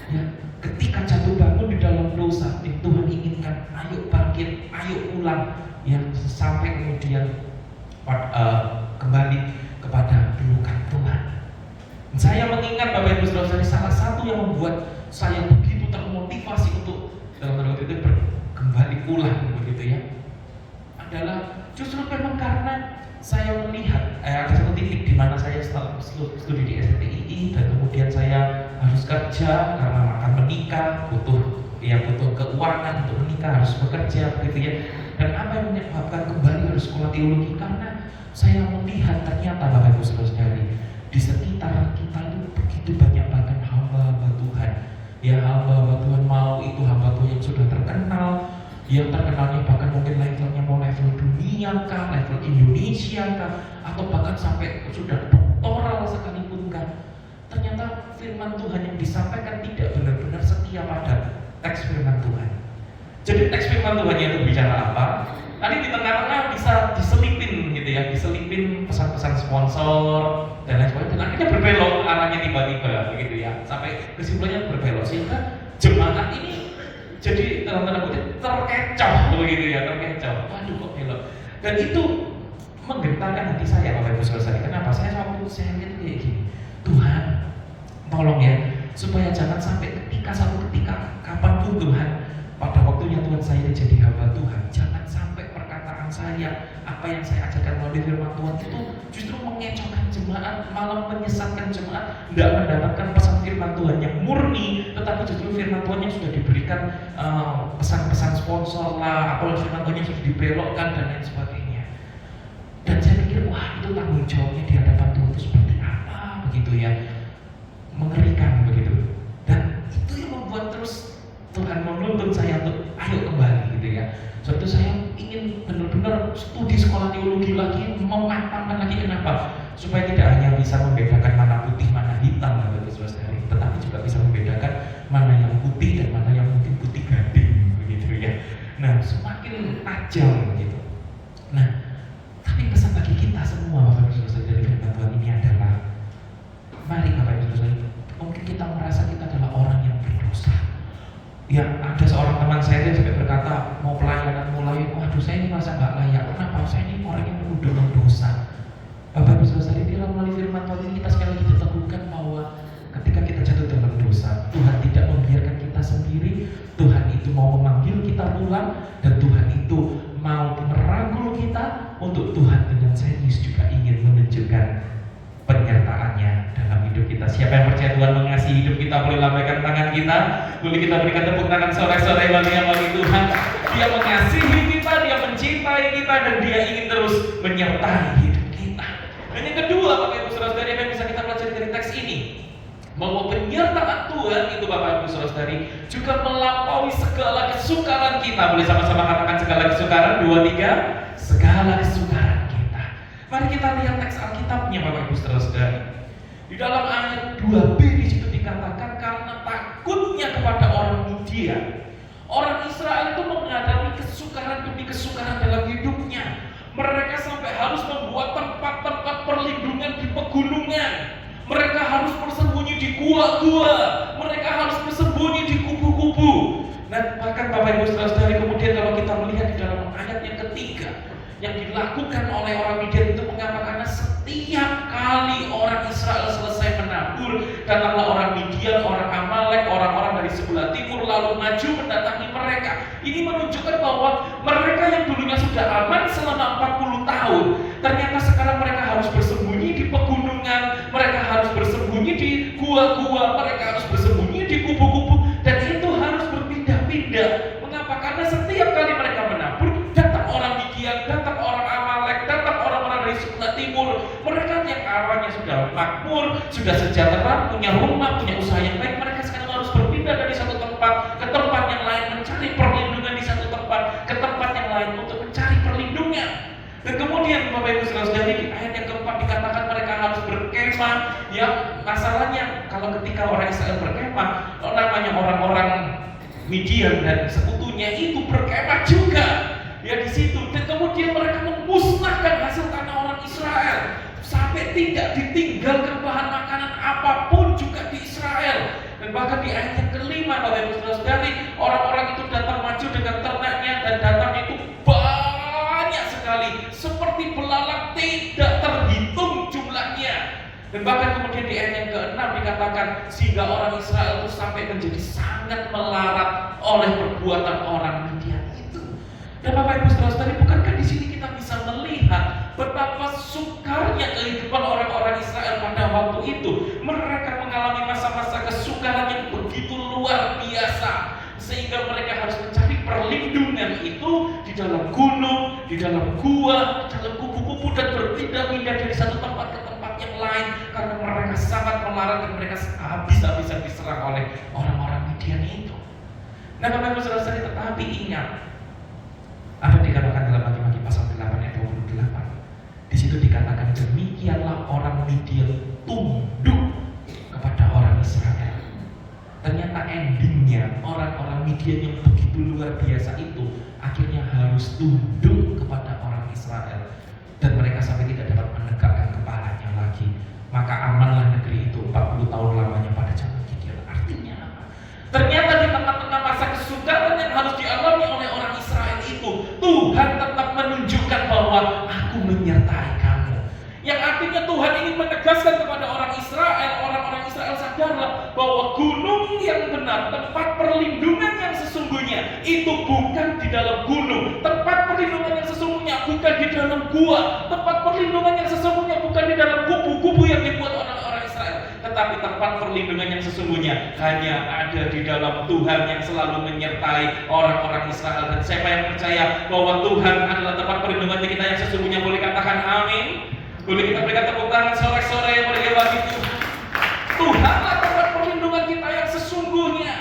Speaker 2: ya. Ketika jatuh bangun di dalam dosa, Tuhan inginkan ayo bangkit, ayo pulang ya, sampai kemudian kembali kepada pelukan Tuhan. Saya mengingat Bapak Ibu Saudara, salah satu yang membuat saya begitu termotivasi untuk dalam tanda kutip kembali pulang begitu ya, adalah justru memang karena saya melihat ada satu titik di mana saya setelah studi di STTII dan kemudian saya harus kerja karena akan menikah, butuh keuangan untuk menikah, harus bekerja begitu ya. Dan apa yang menyebabkan kembali harus sekolah teologi? Karena saya melihat ternyata Bapak Ibu Saudara-saudari, di sekitar kita itu begitu banyak bahkan hamba-hamba Tuhan. Ya hamba-hamba Tuhan, mau itu hamba Tuhan yang sudah terkenal, yang terkenalnya bahkan mungkin levelnya mau level dunia kah, level Indonesia kah, atau bahkan sampai sudah doktoral sekalipun kah. Ternyata firman Tuhan yang disampaikan tidak benar-benar setia pada teks firman Tuhan. Jadi teks firman Tuhan itu bicara apa? Nanti di tengah-tengah bisa diselipin gitu ya, diselipin pesan-pesan sponsor dan lain sebagainya. Dan akhirnya berbelok arahnya tiba-tiba begitu ya, sampai kesimpulannya berbelok sehingga jemaat ini jadi dalam tanda kutip terkecoh begitu ya, terkecoh. Waduh kok belok. Dan itu menggetarkan hati saya Bapak Ibu Saudara. Kenapa? Saya waktu saya lihat kayak gini, Tuhan tolong ya, supaya jangan sampai satu ketika kapanpun Tuhan, pada waktunya Tuhan saya jadi hamba Tuhan, jangan sampai perkataan saya, apa yang saya ajarkan melalui firman Tuhan itu justru mengecohkan jemaat, malah menyesatkan jemaat, tidak mendapatkan pesan firman Tuhan yang murni, tetapi justru firman Tuhan yang sudah diberikan pesan-pesan sponsor lah, atau firman Tuhan yang sudah dibelokkan dan lain sebagainya. Dan saya pikir wah itu tanggung jawabnya di hadapan Tuhan itu seperti apa begitu ya, mengerikan begitu. Dan itu yang membuat terus Tuhan menuntut saya untuk ayo kembali gitu ya. Sebab itu saya ingin benar-benar studi sekolah teologi lagi, mematangkan lagi. Kenapa? Supaya tidak hanya bisa membedakan mana putih mana hitam Bapak Ibu Saudara, tetapi juga bisa membedakan mana yang putih dan mana yang mungkin putih gading begitu ya. Nah semakin tajam begitu. Nah tapi pesan bagi kita semua Bapak Ibu Saudara dari firman Tuhan ini adalah, mari Bapak Ibu Saudara, mungkin kita merasa kita adalah orang yang berdosa. Ya ada seorang teman saya yang sampai berkata mau pelayanan mulai, waduh saya ini merasa nggak layak. Kenapa? Saya ini orang yang penuh dengan dosa. Bapak Ibu Saudara, di melalui firman Tuhan ini kita sekali lagi diteguhkan bahwa ketika kita jatuh dalam dosa, Tuhan tidak membiarkan kita sendiri. Tuhan kita pulang, dan Tuhan itu mau merangkul kita untuk Tuhan dengan serius juga ingin menunjukkan penyertaannya dalam hidup kita. Siapa yang percaya Tuhan mengasihi hidup kita, boleh lambaikan tangan kita, boleh kita berikan tepuk tangan sore-sore bagi Tuhan. Dia mengasihi kita, dia mencintai kita, dan dia ingin terus menyertai hidup kita. Dan yang kedua, Bapak Ibu Saudara-saudari, yang bisa kita pelajari dari teks ini, bahwa penyertaan Tuhan itu, Bapak Ibu Saudara-saudari, juga melampaui segala kesukaran kita. Boleh sama-sama katakan segala kesukaran, 2, 3, segala kesukaran kita. Mari kita lihat teks Alkitabnya, Bapak Ibu Saudara-saudari. Di dalam ayat 2b di situ dikatakan, karena takutnya kepada orang Midian, orang Israel itu menghadapi kesukaran demi kesukaran dalam hidupnya. Mereka sampai harus membuat tempat-tempat perlindungan di pegunungan. Mereka harus bersembunyi di gua-gua. Mereka harus bersembunyi di kubu-kubu. Dan bahkan Bapak Ibu Saudara-saudari, kemudian kalau kita melihat di dalam ayat yang ketiga, yang dilakukan oleh orang Midian itu mengapa? Karena setiap kali orang Israel selesai menabur, datanglah orang Midian, orang Amalek, orang-orang dari sebelah timur lalu maju mendatangi mereka. Ini menunjukkan bahwa mereka yang dulunya sudah aman selama 40 tahun, ternyata sekarang mereka harus bersembunyi di pegunungan, mereka harus bersembunyi di gua-gua, mereka harus bersembunyi di kubu-kubu, dan itu harus berpindah-pindah. Mengapa? Karena setiap kali mereka menabur, datang orang Midian, datang orang Amalek, datang orang-orang dari sebelah timur. Mereka yang awalnya sudah makmur, sudah sejahtera, punya rumah, punya usaha yang baik, mereka sekarang harus berpindah dari satu tempat ke tempat yang lain, mencari perlindungan di satu tempat ke tempat yang lain untuk mencari perlindungan. Dan kemudian Bapak Ibu Saudara-saudari, di ayat yang keempat dikatakan mereka harus berkemah. Yang masalahnya kalau ketika orang Israel berkemah, namanya orang-orang Midian dan sekutunya itu berkemah juga ya di situ. Dan kemudian mereka memusnahkan hasil tanah orang Israel sampai tidak ditinggalkan bahan makanan apapun juga di Israel. Dan bahkan di ayat yang kelima, Bapak Ibu Saudara-saudari, orang-orang itu datang maju dengan ternaknya, dan datangnya itu banyak sekali, seperti belalang tidak terhitung jumlahnya. Dan bahkan kemudian di ayat yang ke-6 dikatakan, sehingga orang Israel itu sampai menjadi sangat melarat oleh perbuatan orang Midian itu. Dan Bapak Ibu Saudara-saudari, bukankah di sini kita bisa melihat betapa sukarnya kehidupan orang-orang Israel pada waktu itu? Mereka mengalami masa-masa kesukaran yang begitu luar biasa, sehingga mereka harus mencari perlindungan itu di dalam gunung, di dalam gua, di dalam kubu-kubu, dan berpindah-pindah dari satu tempat ke tempat yang lain karena mereka sangat melarat dan mereka habis-habisan diserang oleh orang-orang Midian itu. Nah, Bapak Ibu Saudara-saudari, tetapi ingat apa yang dikatakan dalam Maki-Maki pasal 8 ayat 28. Di situ dikatakan, demikianlah orang Midian tunduk kepada orang Israel. Ternyata endingnya orang-orang Midian yang begitu luar biasa itu akhirnya harus tunduk kepada orang Israel, dan mereka sampai tidak dapat menegakkan kepalanya lagi. Maka amanlah negeri itu 40 tahun lamanya pada zaman Gideon. Artinya apa? Ternyata di tengah-tengah masa kesukaran yang harus dialami oleh orang Israel itu, Tuhan tetap menunjukkan bahwa aku menyertai kamu. Yang artinya Tuhan ingin menegaskan kepada orang Israel sadarlah bahwa gunung yang benar, tempat perlindungan yang sesungguhnya itu bukan di dalam gunung. Tempat perlindungan yang sesungguhnya bukan di dalam gua. Tempat perlindungan yang sesungguhnya bukan di dalam kubu-kubu yang dibuat orang-orang Israel. Tetapi tempat perlindungan yang sesungguhnya hanya ada di dalam Tuhan yang selalu menyertai orang-orang Israel. Dan siapa yang percaya bahwa Tuhan adalah tempat perlindungan kita yang sesungguhnya, boleh katakan amin. Boleh kita berikan tepuk tangan sore-sore bagi Tuhan. Tuhanlah tempat perlindungan kita yang sesungguhnya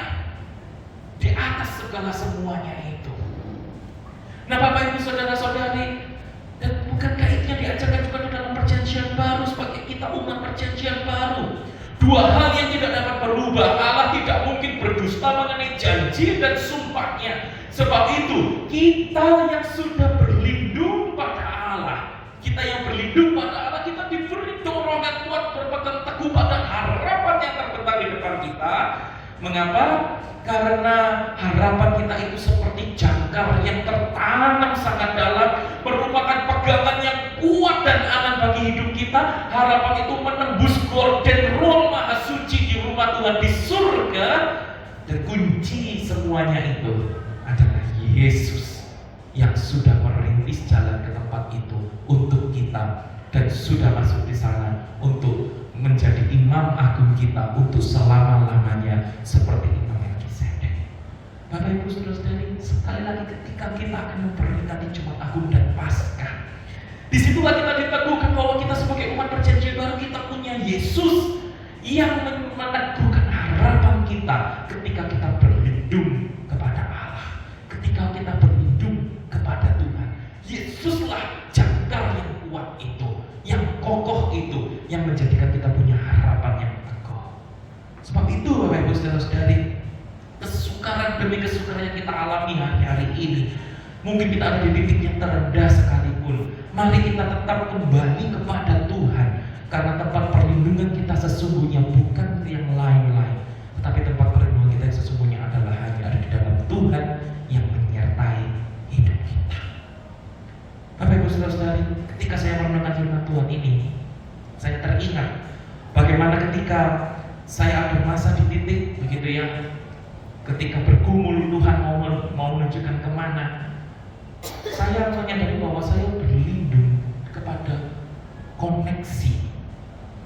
Speaker 2: di atas segala semuanya itu. Nah, Bapak Ibu Saudara-saudari, dan bukankah itu yang diajarkan juga di dalam perjanjian baru sebagai kita umat perjanjian baru? Dua hal yang tidak dapat berubah. Allah tidak mungkin berdusta mengenai janji dan sumpahnya. Sebab itu kita yang sudah berlindung pada Allah, kita yang berlindung pada Allah, kita diberi dorongan kuat berpegang teguh pada harapan yang terbentang di depan kita. Mengapa? Karena harapan kita itu seperti jangkar yang tertanam sangat dalam, merupakan pegangan yang kuat dan aman bagi hidup kita. Harapan itu menembus gorden Roh Maha Suci di rumah Tuhan di surga, dan kunci semuanya itu adalah Yesus yang sudah merintis jalan ke tempat itu untuk kita dan sudah masuk di sana untuk menjadi imam agung kita untuk selama-lamanya seperti Imam Melkisedek. Bapak Ibu Saudara-saudari, sekali lagi ketika kita akan memperingati Jumat Agung dan Paskah, disitulah kita diteguhkan bahwa kita sebagai umat perjanjian baru kita punya Yesus yang meneguhkan harapan kita ketika kita berlindung kepada Allah, ketika kita berlindung kepada Tuhan. Yesuslah jangkar yang kuat itu, yang kokoh itu, yang menjadikan kita punya harapan yang teguh. Sebab itu Bapak Ibu Saudara-saudari, kesukaran demi kesukaran yang kita alami hari-hari ini, mungkin kita ada di titik yang terendah sekalipun, mari kita tetap kembali kepada Tuhan, karena tempat perlindungan kita sesungguhnya bukan yang lain-lain, tetapi tempat perlindungan kita yang sesungguhnya adalah hanya ada di dalam Tuhan yang menyertai hidup kita. Bapak Ibu Saudara-saudari, ketika saya merenungkan firman Tuhan ini, saya teringat bagaimana ketika saya ada masa di titik begitu ya, ketika bergumul Tuhan mau menunjukkan kemana, saya menyadari bahwa saya berlindung kepada koneksi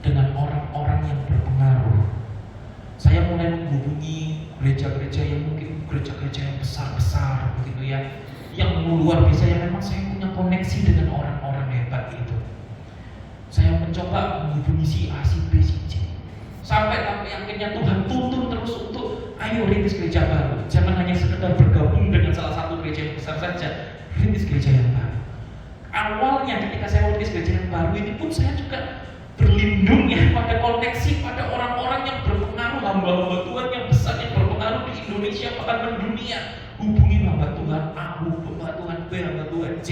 Speaker 2: dengan orang-orang yang berpengaruh. Saya mulai menghubungi gereja-gereja yang mungkin gereja-gereja yang besar-besar begitu ya, yang luar biasa, yang memang saya punya koneksi dengan orang-orang hebat itu. Saya mencoba menghubungi si A, si B, si C, sampai akhirnya Tuhan tuntun terus untuk ayo rintis gereja baru. Jangan hanya sekedar bergabung dengan salah satu gereja yang besar saja, rintis gereja yang baru. Awalnya ketika saya rintis gereja yang baru ini pun saya juga berlindung ya pada koneksi, pada orang-orang yang berpengaruh, hamba-hamba Tuhan yang besar yang berpengaruh di Indonesia bahkan mendunia. Hubungi hamba Tuhan A, hamba Tuhan B, hamba Tuhan C.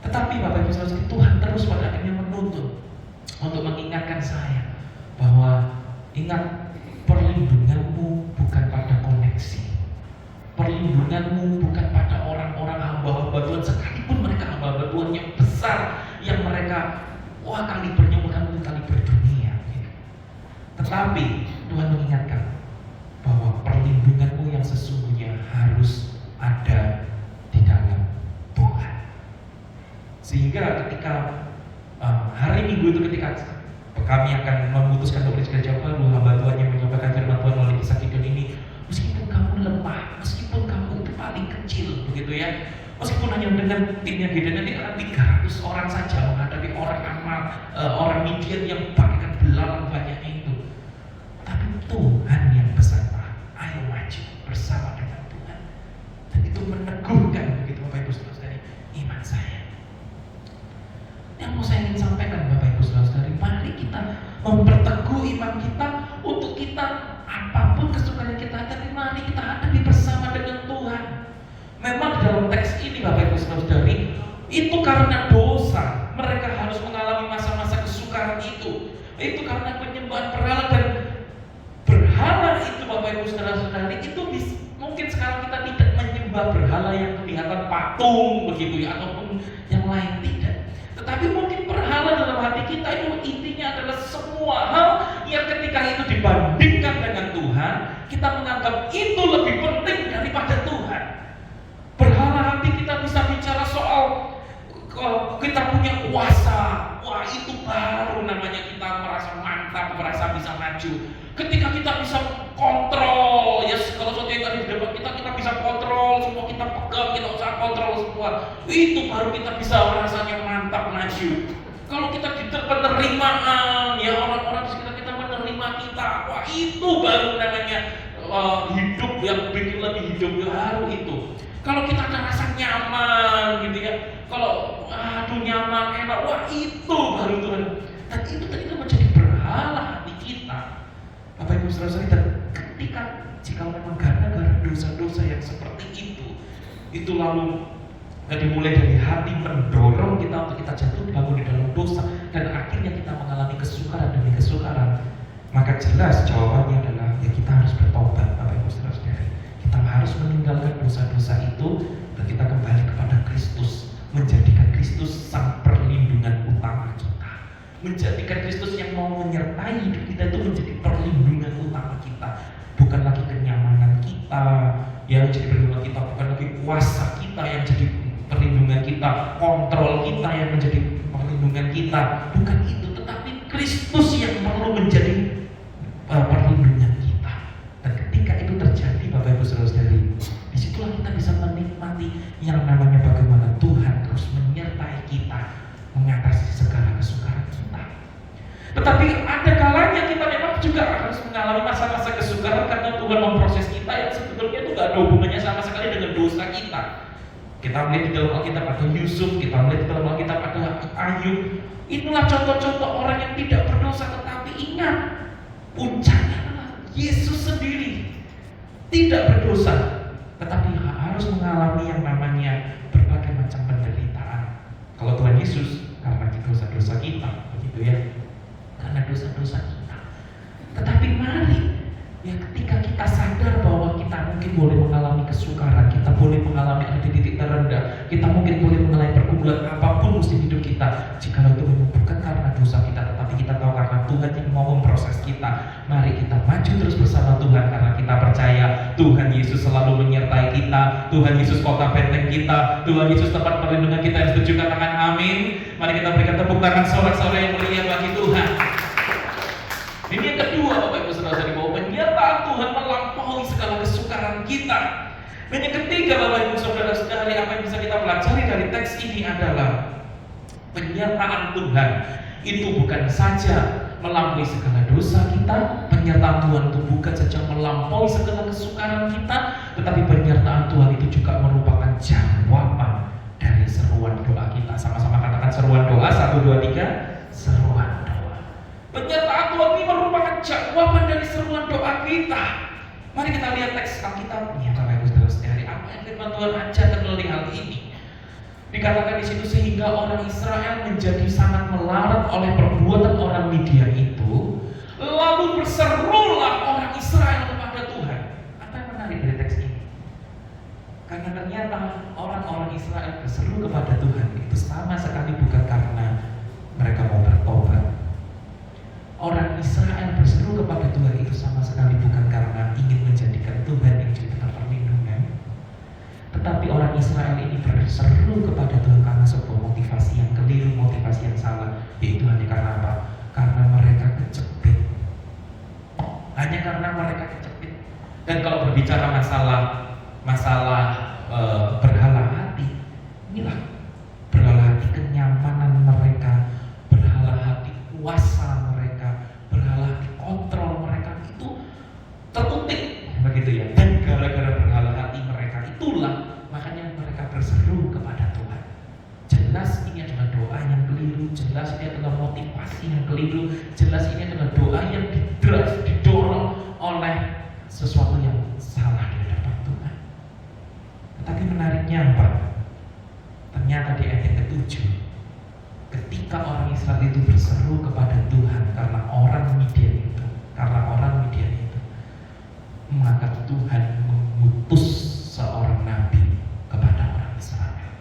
Speaker 2: Tetapi Bapak Ibu Saudara, Tuhan terus pada akhirnya menuntun untuk mengingatkan saya bahwa ingat, perlindunganmu bukan pada koneksi, perlindunganmu bukan pada orang-orang hamba-hamba Tuhan, sekalipun mereka hamba-hamba Tuhan yang besar, yang mereka kalibernya bukan mungkin kaliber dunia gitu. Tetapi Tuhan mengingatkan bahwa perlindunganmu yang sesungguhnya harus ada di dalam Tuhan. Sehingga ketika hari Minggu itu, ketika kami akan memutuskan untuk gereja baru, hamba Tuhan yang menyampaikan firman Tuhan melalui kisah Gideon ini, meskipun kamu lemah, meskipun kamu itu paling kecil begitu ya, meskipun hanya dengan timnya Gideon ini adalah 300 orang saja menghadapi orang Amal, orang Midian yang bagaikan belalang banyaknya itu, tapi Tuhan yang beserta. Ayo maju bersama dengan Tuhan. Dan itu meneguhkan begitu Bapak Ibu Saudara-saudari iman saya. Yang mau saya ingin sampaikan Bapak Ibu Saudara-saudari, mari kita memperteguh iman kita untuk kita apapun kesukaan yang kita hadapi, mari kita hadapi bersama dengan Tuhan. Memang dalam teks ini Bapak Ibu Saudara-saudari, itu karena dosa mereka harus mengalami masa-masa kesukaran itu. Itu karena penyembahan berhala, dan berhala itu Bapak Ibu Saudara-saudari itu mungkin sekarang kita tidak menyembah berhala yang kelihatan patung begitu ya, ataupun yang lain, tidak. Tetapi mungkin berhala dalam hati kita itu intinya adalah semua hal yang ketika itu dibandingkan dengan Tuhan, kita menganggap itu lebih penting daripada Tuhan. Berhala hati kita bisa bicara soal kita punya kuasa. Wah, itu baru namanya kita merasa mantap, merasa bisa maju. Ketika kita bisa kontrol, ya kalau suatu yang ada di depan kita bisa kontrol semua, kita pegang, kita usah kontrol semua. Itu baru kita bisa rasanya mantap maju. Kalau kita tidak penerimaan, ya orang-orang di sekitar kita menerima kita, wah itu baru namanya hidup yang bikin lebih hidup baru itu. Kalau kita ada rasa nyaman gitu ya, kalau aduh nyaman, enak, wah itu baru Tuhan. Dan itu tadi menjadi berhala hati kita. Bapak Ibu Saudara-saudari, dan ketika jika memang gara-gara dosa-dosa yang seperti itu lalu dimulai dari hati mendorong kita untuk kita jatuh bangun di dalam dosa, dan akhirnya kita mengalami kesukaran demi kesukaran, maka jelas jawabannya adalah ya kita harus bertobat Bapak Ibu Saudara-saudari. Kita harus meninggalkan dosa-dosa itu dan kita kembali kepada Kristus, menjadikan Kristus sang perlindungan utama kita, menjadikan Kristus yang mau menyertai hidup kita itu menjadi perlindungan utama kita, bukan lagi kenyamanan kita yang jadi perlindungan kita, bukan lagi kontrol kita, yang menjadi perlindungan kita. Bukan itu, tetapi Kristus yang perlu menjadi perlindungan kita. Dan ketika itu terjadi, Bapak Ibu Saudara-saudari, disitulah kita bisa menikmati yang namanya bagaimana Tuhan terus menyertai kita, mengatasi segala kesukaran kita. Tetapi ada kalanya kita memang juga harus mengalami masa-masa kesukaran karena Tuhan memproses kita yang sebetulnya itu gak ada hubungannya sama sekali dengan dosa kita. Kita melihat di dalam Alkitab ada Yusuf, kita melihat di dalam Alkitab ada Ayub. Itulah contoh-contoh orang yang tidak berdosa, tetapi ingat, puncaknya adalah Yesus sendiri tidak berdosa, tetapi harus mengalami yang namanya berbagai macam penderitaan. Kalau Tuhan Yesus karena dosa-dosa kita, begitu ya, karena dosa-dosa kita. Tetapi mari, ya, ketika kita sadar bahwa kita mungkin boleh mengalami kesukaran, kita boleh mengalami ada di titik terendah, kita mungkin boleh mengalami pergumulan apapun musim hidup kita, jika itu memang bukan karena dosa kita, tetapi kita tahu karena Tuhan yang mau memproses kita. Mari kita maju terus bersama Tuhan, karena kita percaya Tuhan Yesus selalu menyertai kita. Tuhan Yesus kota benteng kita, Tuhan Yesus tempat perlindungan kita. Yang setuju katakan amin. Mari kita berikan tepuk tangan sorak-sorai yang mulia bagi Tuhan. Ini yang kedua, Bapak Ibu Saudara-saudari, bahwa penyertaan Tuhan melampaui segala kesukaran kita. Dan yang ketiga, Bapak Ibu Saudara-saudari, apa yang bisa kita pelajari dari teks ini adalah penyertaan Tuhan itu bukan saja melampaui segala dosa kita, penyertaan Tuhan itu bukan saja melampaui segala kesukaran kita, tetapi penyertaan Tuhan itu juga merupakan jawaban dari seruan doa kita. Sama-sama katakan seruan doa, 1, 2, 3, seruan doa. Penyertaan Tuhan ini merupakan jawaban dari seruan doa kita. Mari kita lihat teks Alkitabnya, Bapak Ibu Saudara-saudari, apa yang firman Tuhan ajarkan melalui hal ini. Dikatakan di situ, sehingga orang Israel menjadi sangat melarat oleh perbuatan orang Midian itu, lalu berserulah orang Israel kepada Tuhan. Apa yang menarik dari teks ini? Karena ternyata orang-orang Israel berseru kepada Tuhan itu sama sekali bukan karena mereka mau bertobat. Orang Israel berseru kepada Tuhan itu sama sekali bukan karena ingin menjadikan Tuhan yang jadi tempat perlindungan. Tetapi orang Israel ini berseru kepada Tuhan karena sebuah motivasi yang keliru, motivasi yang salah. Yaitu hanya karena apa? Karena mereka kejepit. Hanya karena mereka kejepit. Dan kalau berbicara masalah berhala hati, inilah berhala hati kenyamanan mereka, berhala hati kuasa mereka, berhala hati kontrol mereka itu tertutup, begitu ya. Dan gara-gara berhala hati mereka itulah makanya mereka berseru kepada Tuhan. Jelas ini adalah doa yang keliru, jelas ini adalah motivasi yang keliru, jelas ini adalah doa yang didorong oleh sesuatu yang salah di hadapan Tuhan. Tetapi menariknya apa? Ternyata di ayat yang ke-7, ketika orang Israel itu berseru kepada Tuhan karena orang Midian itu, maka Tuhan mengutus seorang nabi kepada orang Israel.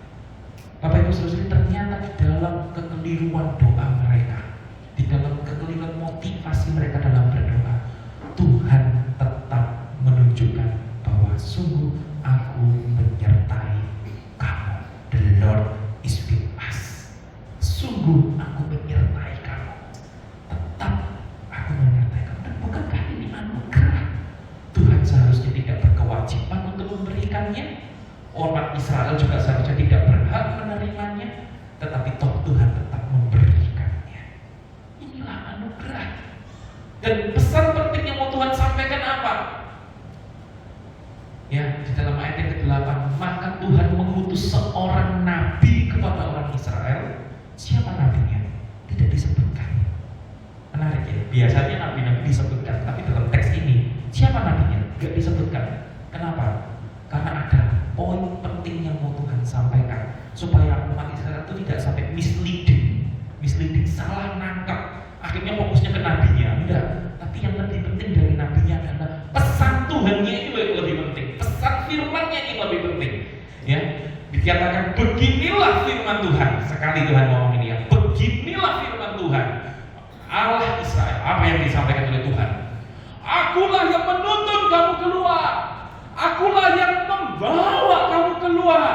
Speaker 2: Bapak Ibu Saudara, ternyata di dalam kekeliruan doa mereka, di dalam kekeliruan motivasi mereka dalam berdoa, Tuhan tetap menunjukkan bahwa sungguh aku menyertai kamu. The Lord is with us. Sungguh aku menyertai kamu. Tetap aku menyertai kamu. Dan bukankah ini anugerah? Tuhan seharusnya tidak berkewajiban untuk memberikannya. Umat Israel juga seharusnya tidak berhak menerimanya. Tetapi toh Tuhan tetap memberikannya. Inilah anugerah. Dan pesan penting yang mau Tuhan sampaikan apa? Ya, di dalam ayat yang ke-8, maka Tuhan mengutus seorang nabi kepada orang Israel. Siapa nabinya? Tidak disebutkan. Menarik ya, biasanya nabi-nabi disebutkan, tapi dalam teks ini siapa nabinya? Tidak disebutkan. Kenapa? Karena ada poin penting yang mau Tuhan sampaikan, supaya umat Israel itu tidak sampai misleading, salah nangkap. Akhirnya fokusnya ke nabinya, enggak. Tapi yang lebih penting dari nabinya adalah pesan Tuhannya itu lebih penting, pesan firman-Nya ini lebih penting. Ya, dikatakan beginilah firman Tuhan. Sekali Tuhan ngomong ini ya, beginilah firman Tuhan Allah Israel. Apa yang disampaikan oleh Tuhan? Akulah yang menuntun kamu keluar, akulah yang membawa kamu keluar.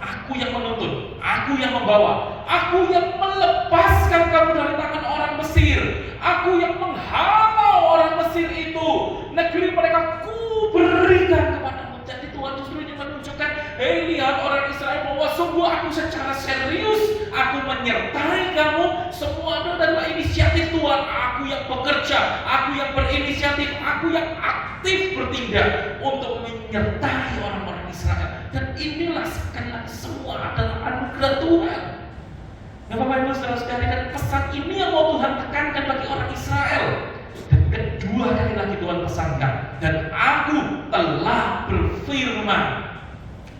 Speaker 2: Aku yang menuntun, Aku yang membawa, aku yang melepaskan kamu dari tangan orang Mesir, aku yang menghalau orang Mesir itu, negeri mereka ku berikan kepadamu. Jadi Tuhan justru ingin menunjukkan, hei lihat orang Israel bahwa sungguh aku secara serius, aku menyertai kamu. Semua itu adalah inisiatif Tuhan. Aku yang bekerja, aku yang berinisiatif, aku yang aktif bertindak untuk menyertai orang-orang Israel. Dan inilah sekali lagi semua adalah anugerah Tuhan. Nah, Bapak Ibu saudara-saudari, dan pesan ini yang mau Tuhan tekankan bagi orang Israel. Dan kedua kali lagi Tuhan pesankan, dan aku telah berfirman.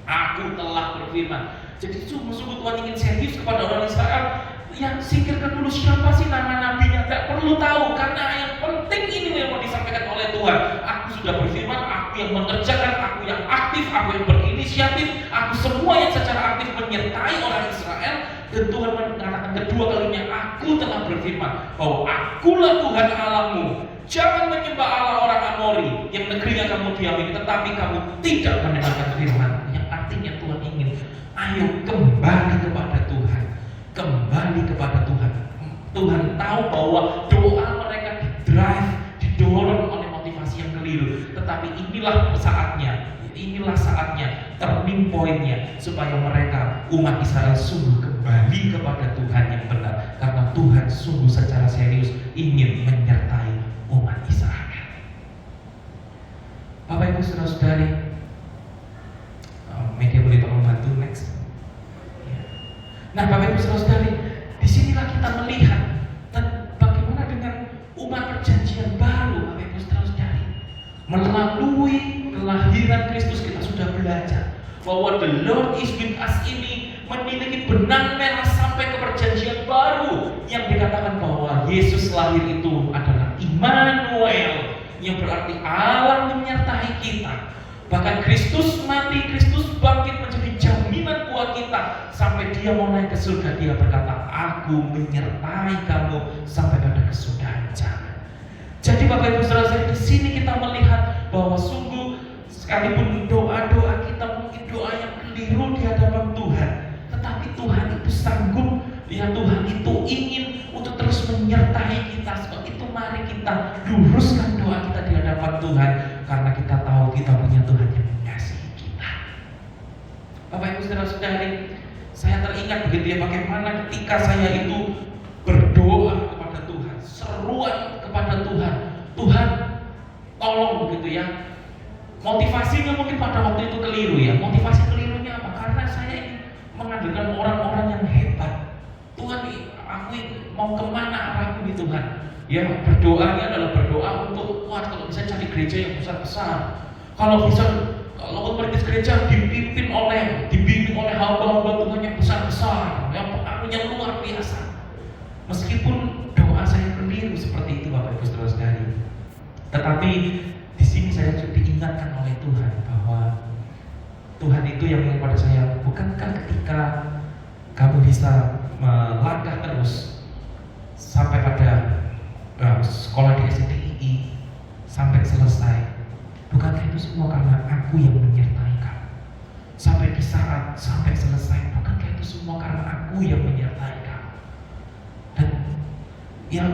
Speaker 2: Aku telah berfirman. Jadi sungguh-sungguh Tuhan ingin serius kepada orang Israel. Yang singkirkan dulu siapa sih nama nabinya, tidak perlu tahu, karena yang penting ini yang mau disampaikan oleh Tuhan. Aku sudah berfirman, aku yang mengerjakan, aku yang aktif, aku yang berinisiatif, aku semua yang secara aktif menyertai orang Israel. Dan Tuhan mengatakan kedua kalinya, aku telah berfirman bahwa akulah Tuhan Allahmu. Jangan menyembah Allah orang Amori yang negeri yang kamu diami, tetapi kamu tidak mendengarkan firman. Yang artinya Tuhan ingin, ayo kembali kepada Tuhan. Kembali kepada Tuhan. Tuhan tahu bahwa doa mereka didorong oleh motivasi yang keliru. Tetapi inilah saatnya, turning pointnya, supaya mereka, umat Israel, sungguh kembali kepada Tuhan yang benar. Karena Tuhan sungguh secara serius ingin menyertai umat Israel. Bapak Ibu saudara-saudari, media boleh tolong bantu next. Nah, Bapak Ibu saudara-saudari, disinilah kita melihat dan bagaimana dengan umat perjanjian baru, Bapak Ibu saudara-saudari. Melalui kelahiran Kristus kita sudah belajar bahwa the Lord is with us ini memiliki benang merah sampai ke perjanjian baru yang dikatakan bahwa Yesus lahir itu adalah Immanuel, yang berarti Allah menyertai kita. Bahkan Kristus mati, Kristus bangkit menjadi jaminan buat kita. Sampai dia mau naik ke surga, dia berkata, aku menyertai kamu sampai pada kesudahan zaman. Jadi Bapak Ibu saudara-saudari, di sini kita melihat bahwa sungguh sekalipun doa-doa kita mungkin doa yang keliru di hadapan Tuhan, tetapi Tuhan itu sanggup, ya Tuhan itu ingin untuk terus menyertai kita. Sebab itu mari kita luruskan doa kita di hadapan Tuhan, karena kita tahu kita punya Tuhan yang mengasihi kita. Bapak Ibu saudara-saudari, saya teringat begitu ya, bagaimana ketika saya itu berdoa kepada Tuhan, seruan kepada Tuhan, Tuhan tolong begitu ya. Motivasinya mungkin pada waktu itu keliru ya. Motivasi kelirunya apa? Karena saya ingin mengandalkan orang-orang yang hebat. Tuhan, aku mau kemana arahku di Tuhan? Ya, berdoanya adalah berdoa untuk kalau bisa cari gereja yang besar-besar. Kalau merintis gereja dibimbing oleh hamba-hamba Tuhan yang besar-besar, yang pengaruhnya luar biasa. Meskipun doa saya keliru seperti itu, Bapak Ibu saudara-saudari, tetapi di sini saya juga diingatkan oleh Tuhan bahwa Tuhan itu yang bilang pada saya, bukankah ketika kamu bisa melangkah terus sampai pada sekolah di STII sampai selesai, bukankah itu semua karena aku yang menyertai kamu? Sampai di saat sampai selesai, bukankah itu semua karena aku yang menyertai kamu? Dan ya,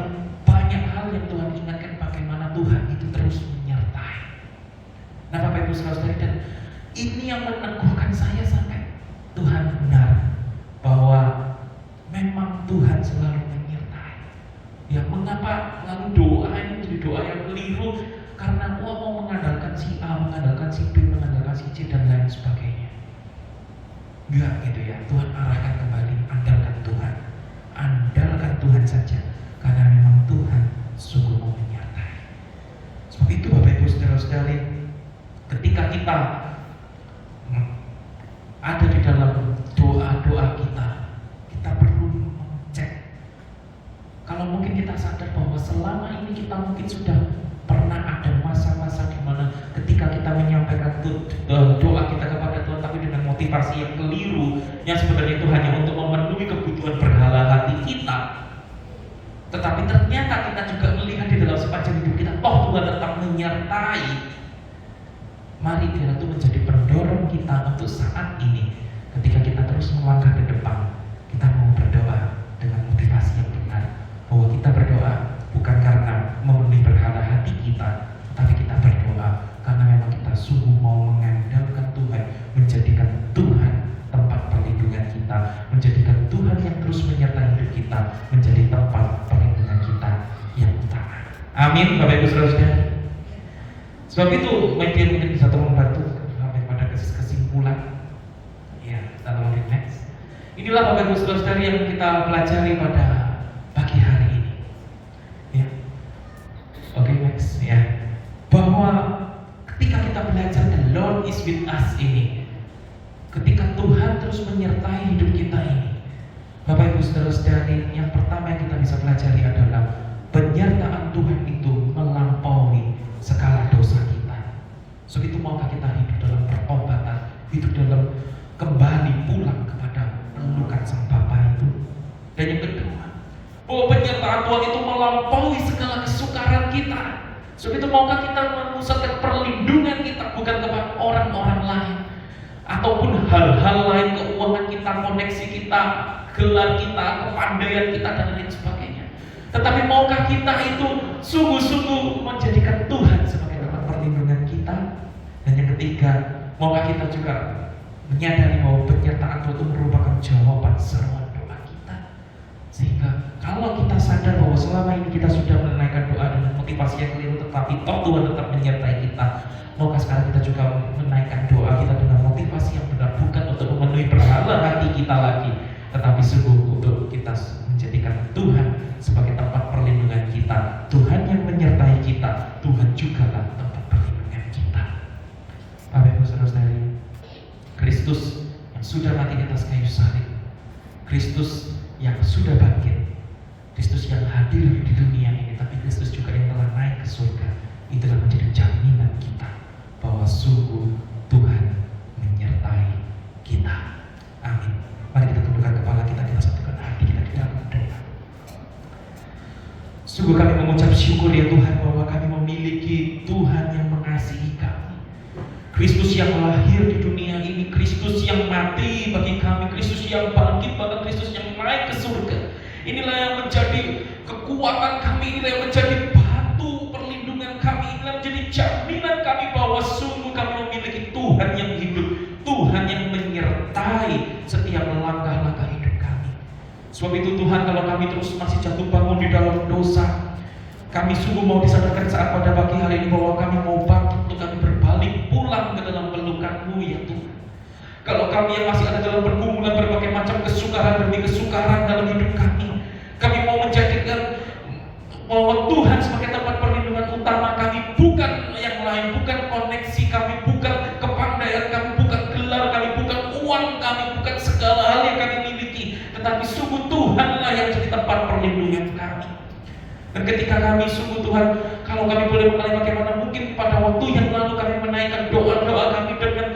Speaker 2: banyak hal yang Tuhan ingatkan bagaimana Tuhan itu terus menyertai. Nah, Bapak Ibu saudara-saudari, dan ini yang meneguhkan saya sampai Tuhan benar bahwa memang Tuhan selalu menyertai. Ya, mengapa lalu doa ini menjadi doa yang keliru? Karena mau mengandalkan si A, mengandalkan si B, mengandalkan si C dan lain sebagainya. Enggak gitu ya. Tuhan arahkan kembali, andalkan Tuhan. Andalkan Tuhan saja, karena memang Tuhan sungguh mau menyertai. Sebab itu Bapak Ibu saudara-saudari, ketika kita ada di dalam doa-doa kita perlu mengecek. Kalau mungkin kita sadar bahwa selama ini kita mungkin sudah pernah ada masa-masa di mana ketika kita menyampaikan doa kita kepada Tuhan, tapi dengan motivasi yang keliru, yang sebenarnya itu hanya untuk memenuhi kebutuhan berhala hati kita. Tetapi ternyata kita juga melihat di dalam sepanjang hidup kita, toh Tuhan tetap menyertai. Mari biar itu menjadi pendorong kita untuk saat ini, ketika kita terus melangkah ke depan, Tuhan yang terus menyertai hidup kita menjadi tempat perlindungan kita yang utama. Amin, Bapak Ibu Saudara-saudari. Sebab itu, media mungkin bisa tolong bantu sampai pada kesimpulan. Ya, kita tolong next. Inilah Bapak Ibu Saudara-saudari yang kita pelajari pada pagi hari ini. Ya, oke, next. Ya, bahwa ketika kita belajar the Lord is with us ini, ketika Tuhan terus menyertai hidup kita ini, Bapak Ibu Saudara-saudari, yang pertama yang kita bisa pelajari adalah penyertaan Tuhan itu melampaui segala dosa kita. So itu maukah kita hidup dalam pertobatan, hidup dalam kembali pulang kepada pelukan Sang Bapa itu. Dan yang kedua, bahwa penyertaan Tuhan itu melampaui segala kesukaran kita. So itu maukah kita memusatkan perlindungan kita bukan kepada orang-orang lain, ataupun hal-hal lain, keuangan kita, koneksi kita, gelar kita, kepandaian kita, dan lain sebagainya. Tetapi maukah kita itu sungguh-sungguh menjadikan Tuhan sebagai tempat perlindungan kita? Dan yang ketiga, maukah kita juga menyadari bahwa penyertaan Tuhan itu merupakan jawaban seruan doa kita? Sehingga kalau kita sadar bahwa selama ini kita sudah menunaikan doa dengan motivasi yang keliru, tetapi toh Tuhan tetap menyertai kita, maukah sekarang kita juga menaikkan doa kita dengan motivasi yang benar, bukan untuk memenuhi berhala hati kita lagi, tetapi sungguh untuk kita menjadikan Tuhan sebagai tempat perlindungan kita. Tuhan yang menyertai kita, Tuhan juga lah tempat perlindungan kita. Bapak Ibu Saudara-saudari, Kristus yang sudah mati di atas kayu salib, Kristus yang sudah bangkit, Kristus yang hadir di dunia ini, tapi Kristus juga yang telah naik ke surga, itulah menjadi jaminan kita bahwa sungguh Tuhan menyertai kita. Amin. Mari kita tundukkan kepala kita, kita satukan hati kita di dalam doa. Sungguh kami mengucap syukur ya Tuhan, bahwa kami memiliki Tuhan yang mengasihi kami, Kristus yang lahir di dunia ini, Kristus yang mati bagi kami, Kristus yang bangkit, bahkan Kristus yang naik ke surga. Inilah yang menjadi kekuatan kami, inilah yang menjadi batu perlindungan kami, inilah menjadi jaminan kami bahwa sungguh kami memiliki Tuhan yang hidup, Tuhan yang menyertai setiap langkah-langkah hidup kami. Sebab itu Tuhan, kalau kami terus masih jatuh bangun di dalam dosa, kami sungguh mau disadarkan saat pada pagi hari ini bahwa kami mau bangkit untuk kami berbalik pulang ke dalam pelukan-Mu ya Tuhan. Kalau kami yang masih ada dalam pergumulan berbagai macam kesukaran demi kesukaran dalam hidup kami mau menjadikan bahwa Tuhan sebagai tempat perlindungan utama kami, bukan yang lain, bukan koneksi kami, bukan kepandaian kami, bukan gelar kami, bukan uang kami, bukan segala hal yang kami miliki, tetapi sungguh Tuhanlah yang jadi tempat perlindungan kami. Dan ketika kami sungguh Tuhan, kalau kami boleh mengenai bagaimana mungkin pada waktu yang lalu kami menaikkan doa-doa kami dengan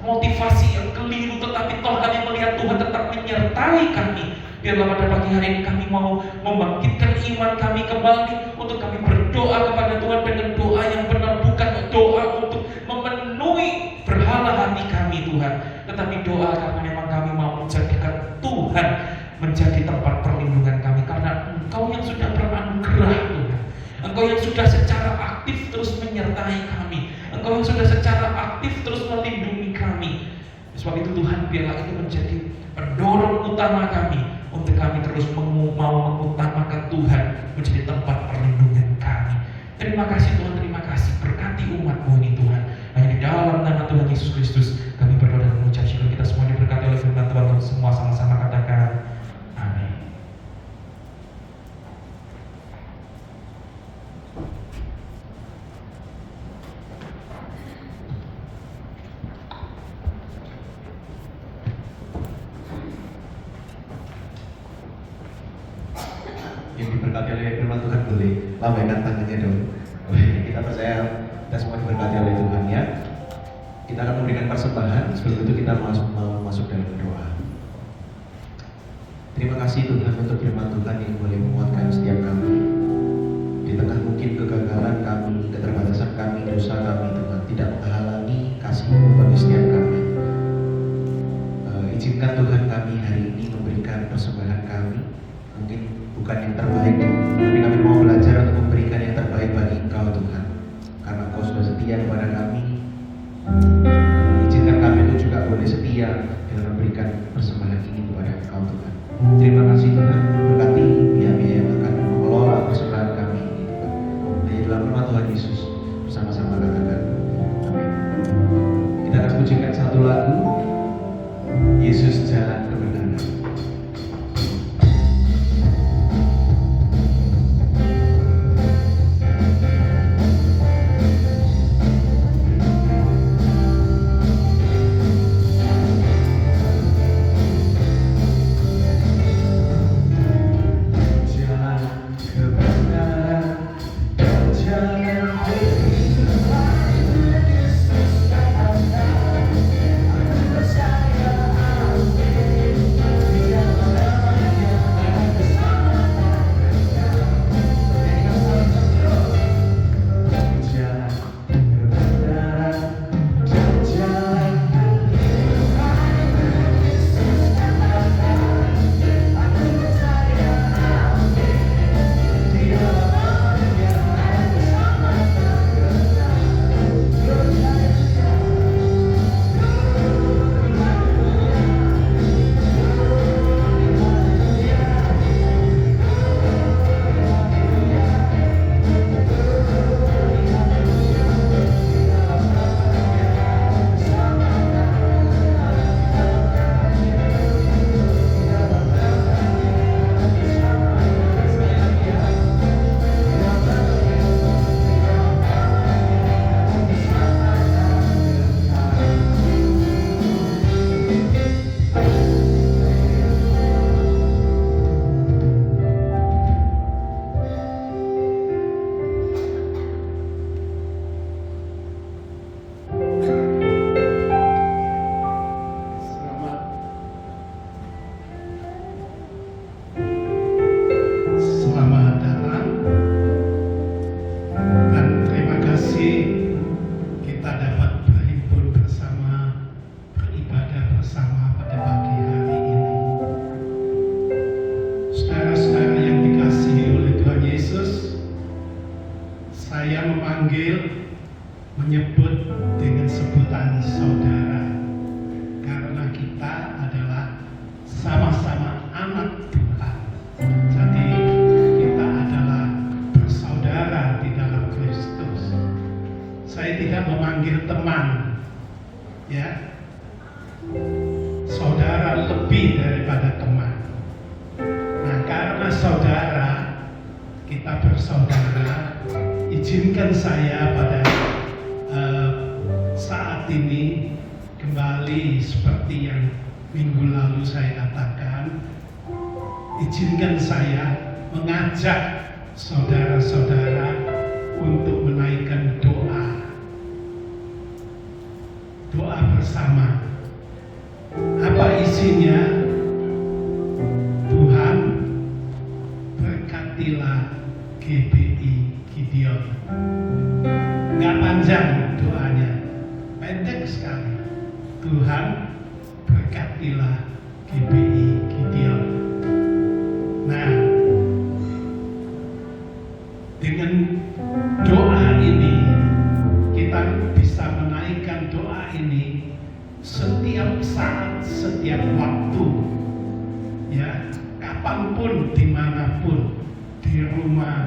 Speaker 2: motivasi yang keliru, tetapi toh kami melihat Tuhan tetap menyertai kami. Biarlah pada pagi hari ini kami mau membangkitkan iman kami kembali untuk kami berdoa kepada Tuhan dengan doa yang benar, bukan doa untuk memenuhi berhala hati kami Tuhan, tetapi doa karena memang kami mau menjadikan Tuhan menjadi tempat perlindungan kami, karena Engkau yang sudah beranugerah Tuhan, Engkau yang sudah secara aktif terus menyertai kami, Engkau yang sudah secara aktif terus melindungi kami. Sebab itu Tuhan, biarlah itu menjadi pendorong utama kami untuk kami terus mau mengutamakan Tuhan menjadi tempat perlindungan kami. Terima kasih Tuhan, terima kasih, berkati umat-Mu ini Tuhan. Hanya di dalam nama Tuhan Yesus Kristus kami berdoa dan mengucap syukur. Kita semua diberkati oleh firman Tuhan, untuk semua sama-sama katakan amin.
Speaker 1: Yang diberkati oleh firman Tuhan boleh lambaikan tangannya dong. Kita percaya kita semua diberkati oleh Tuhan ya. Kita akan memberikan persembahan, sebelum itu kita masuk dalam doa. Terima kasih Tuhan untuk firman Tuhan yang boleh menguatkan setiap kami di tengah mungkin kegagalan kami, keterbatasan kami, dosa kami. Tuhan tidak menghalangi kasih-Mu bagi setiap kami. Izinkan Tuhan kami hari ini memberikan persembahan kami, mungkin bukan yang terbaik, tapi kami mau belajar untuk memberikan yang terbaik bagi Engkau Tuhan, karena Engkau sudah setia kepada kami. Izinkan kami itu juga boleh setia dengan memberikan persembahan ini kepada Engkau Tuhan. Terima kasih Tuhan, berkati pihak-pihak yang akan mengelola persaudaraan kami ini Tuhan. Hanya dalam nama Tuhan Yesus bersama-sama katakan amin. Kita akan pujikan satu lagu, Yesus Jalan Kebenaran.
Speaker 3: Menyebut dengan sebutan saudara karena kita adalah sama-sama anak Tuhan. Jadi kita adalah bersaudara di dalam Kristus. Saya tidak memanggil teman, ya. Saudara lebih daripada teman. Nah, karena saudara, kita bersaudara, izinkan saya pada saat ini kembali seperti yang minggu lalu saya katakan, izinkan saya mengajak saudara-saudara untuk menaikkan doa bersama. Apa isinya? Tuhan, berkatilah GBI Gideon. Nggak panjang doanya, pendek sekali. Tuhan, berkatilah GBI Gideon. Nah, dengan doa ini kita bisa menaikkan doa ini setiap saat, setiap waktu, ya, kapanpun, dimanapun, di rumah,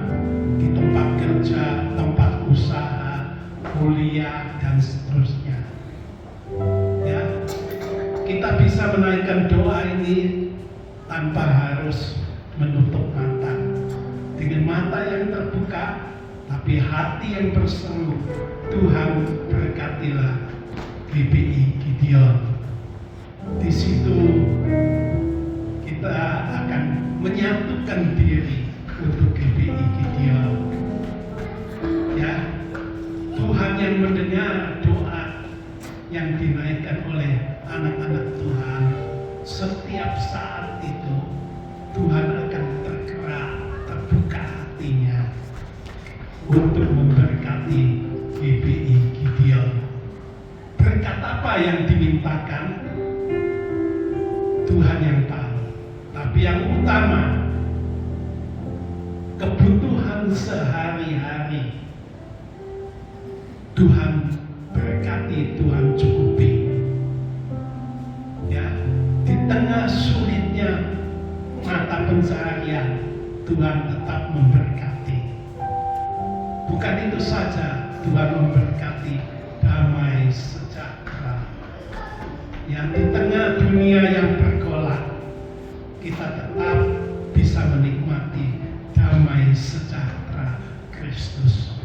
Speaker 3: di tempat kerja, tempat usaha, kuliah, dan seterusnya. Ya, kita bisa menaikkan doa ini tanpa harus menutup mata, dengan mata yang terbuka, tapi hati yang berseru. Tuhan, berkatilah GBI Gideon. Di situ kita akan menyatukan diri untuk GBI Gideon. Ya, Tuhan yang mendengar doa yang dinaikkan oleh anak-anak Tuhan, setiap saat itu Tuhan akan tergerak, terbuka hatinya untuk memberkati GBI Gideon. Berkat apa yang dimintakan, Tuhan yang tahu. Tapi yang utama, kebutuhan sehari-hari Tuhan berkati, Tuhan cukupi. Ya, di tengah sulitnya pencaharian, Tuhan tetap memberkati. Bukan itu saja, Tuhan memberkati damai sejahtera. Yang di tengah dunia yang bergolak, kita tetap bisa menikmati damai sejahtera Kristus.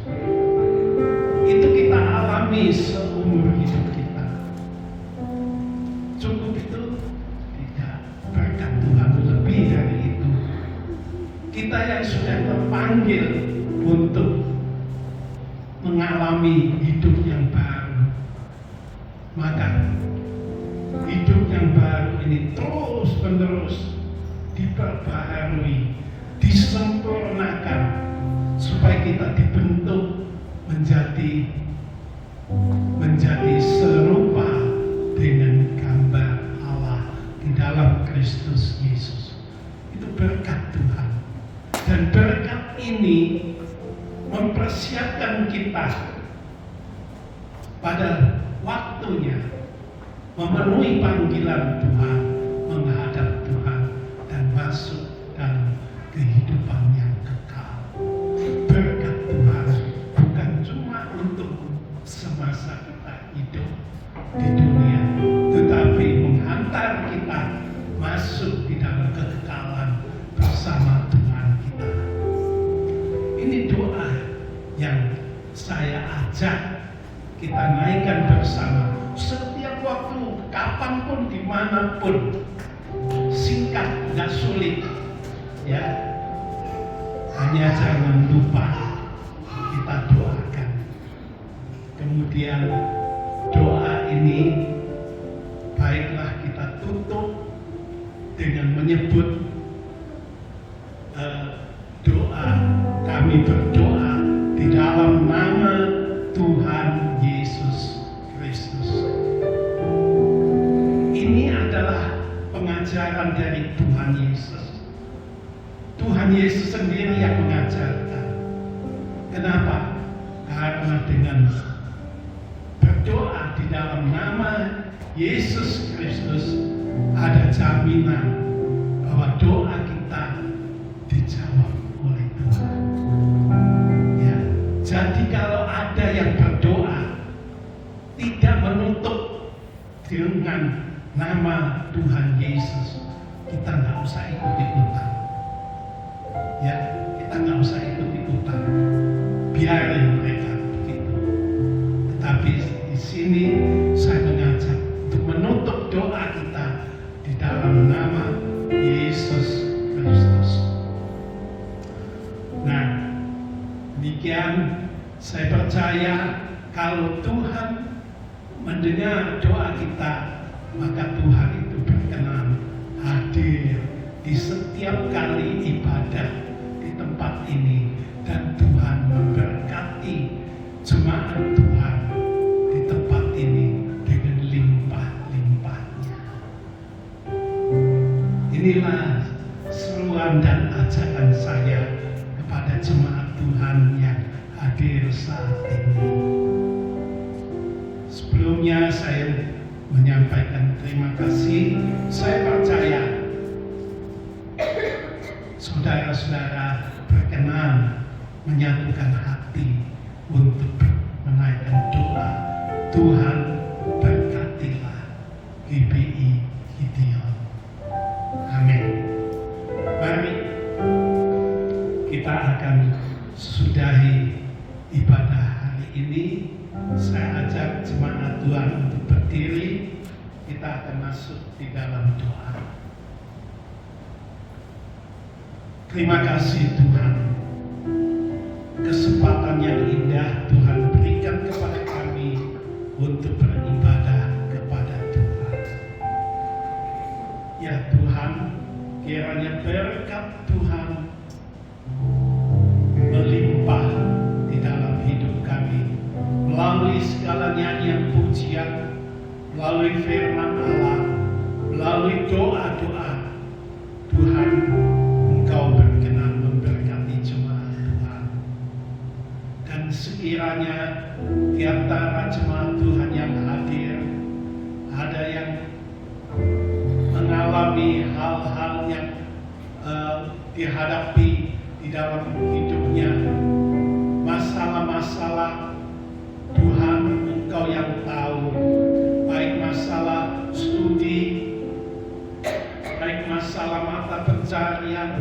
Speaker 3: Itu kita alami seumur hidup kita. Cukup itu? Tidak. Berkat Tuhan lebih dari itu. Kita yang sudah terpanggil untuk mengalami hidup yang baru, maka hidup yang baru ini terus menerus diperbaharui, disempurnakan supaya kita dibentuk menjadi serupa dengan gambar Allah di dalam Kristus Yesus. Itu berkat Tuhan. Dan berkat ini mempersiapkan kita pada waktunya memenuhi panggilan Tuhan, menghadap Tuhan dan masuk dalam kehidupan yang kekal. Berkat Tuhan bukan cuma untuk semasa kita hidup di dunia, tetapi menghantar kita masuk di dalam kekekalan bersama Tuhan kita. Ini doa yang saya ajak kita naikkan bersama setiap waktu, kapanpun, dimanapun. Singkat, nggak sulit, ya. Hanya jangan lupa kita doakan. Kemudian doa ini baiklah kita tutup dengan menyebut doa. Kami berdoa di dalam nama Tuhan Yesus Kristus. Ini adalah pengajaran dari Tuhan Yesus. Tuhan Yesus sendiri yang mengajarkan. Kenapa? Karena dengan berdoa di dalam nama Yesus Kristus ada jaminan bahwa doa kita dijawab oleh Tuhan. Ya, jadi kalau ada yang berdoa tidak menutup dengan nama Tuhan Yesus, kita nggak usah ikut-ikutan. Ya, kita nggak usah ikut-ikutan. Biarin mereka begitu. Tetapi di sini saya mengajak untuk menutup doa kita di dalam nama Yesus Kristus. Nah, demikian saya percaya kalau Tuhan mendengar doa kita, maka Tuhan itu berkenan hadir di setiap kali ibadah di tempat ini, dan Tuhan memberkati jemaat Tuhan di tempat ini dengan limpah-limpahnya. Inilah seruan dan ajakan saya kepada jemaat Tuhan yang hadir saat ini. Sebelumnya saya menyampaikan terima kasih. Saya percaya saudara-saudara berkenan menyatukan hati untuk menaikkan doa. Tuhan berkatilah GBI Gideon. Amin. Mari kita akan sudahi ibadah hari ini. Saya ajak jemaat Tuhan untuk berdiri. Kita akan masuk di dalam doa. Terima kasih Tuhan, kesempatan yang indah Tuhan berikan kepada kami untuk beribadah kepada Tuhan. Ya Tuhan, kiranya berkat Tuhan melimpah di dalam hidup kami melalui segala nyanyian pujian, melalui firman Allah, melalui doa-doa. Tuhan, Engkau berkenan memberkati jemaat Tuhan. Dan sekiranya di antara jemaat Tuhan yang hadir ada yang mengalami hal-hal yang dihadapi di dalam hidupnya. Masalah-masalah Tuhan Engkau yang tahu, baik masalah studi, baik masalah mata pencarian,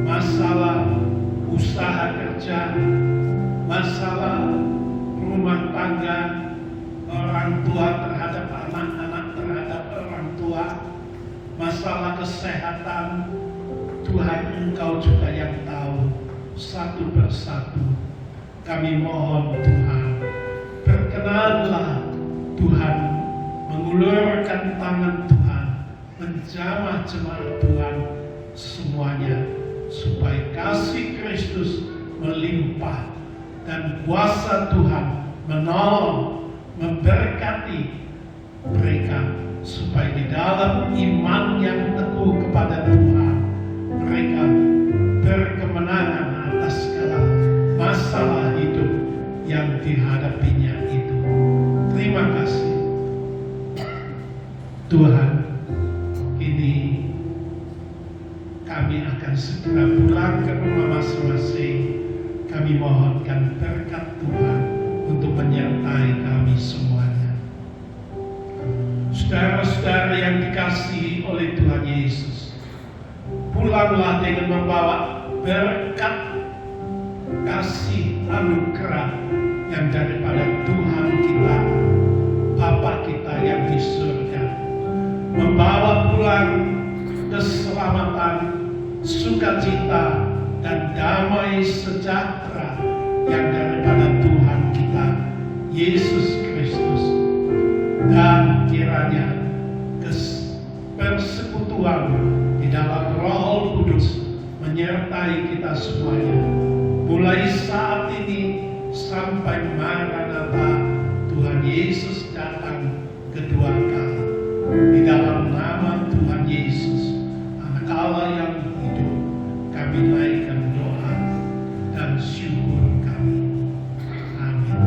Speaker 3: masalah usaha kerja, masalah rumah tangga, orang tua terhadap anak-anak terhadap orang tua, masalah kesehatan. Tuhan Engkau juga yang tahu satu persatu. Kami mohon Tuhan, berkenanlah Tuhan mengulurkan tangan Tuhan, menjamah jemaat Tuhan semuanya, supaya kasih Kristus melimpah dan kuasa Tuhan menolong, memberkati mereka, supaya di dalam iman yang teguh kepada Tuhan mereka berkemenangan atas segala masalah hidup yang dihadapinya itu. Terima kasih Tuhan. Ini kami akan segera pulang ke rumah masing-masing. Kami mohonkan berkat Tuhan untuk menyertai kami semuanya. Saudara-saudara yang dikasihi oleh Tuhan Yesus, pulanglah dengan membawa berkat kasih anugerah yang daripada Tuhan kita, Bapa kita yang di surga, membawa pulang keselamatan, sukacita, dan damai sejahtera yang daripada Tuhan kita, Yesus Kristus. Dan kiranya persekutuan di dalam Roh Kudus menyertai kita semuanya, mulai saat ini sampai Maranatha Tuhan Yesus datang kedua kali. Di dalam nama Tuhan Yesus, Anak Allah yang hidup, kami naikkan doa dan syukur kami. Amin.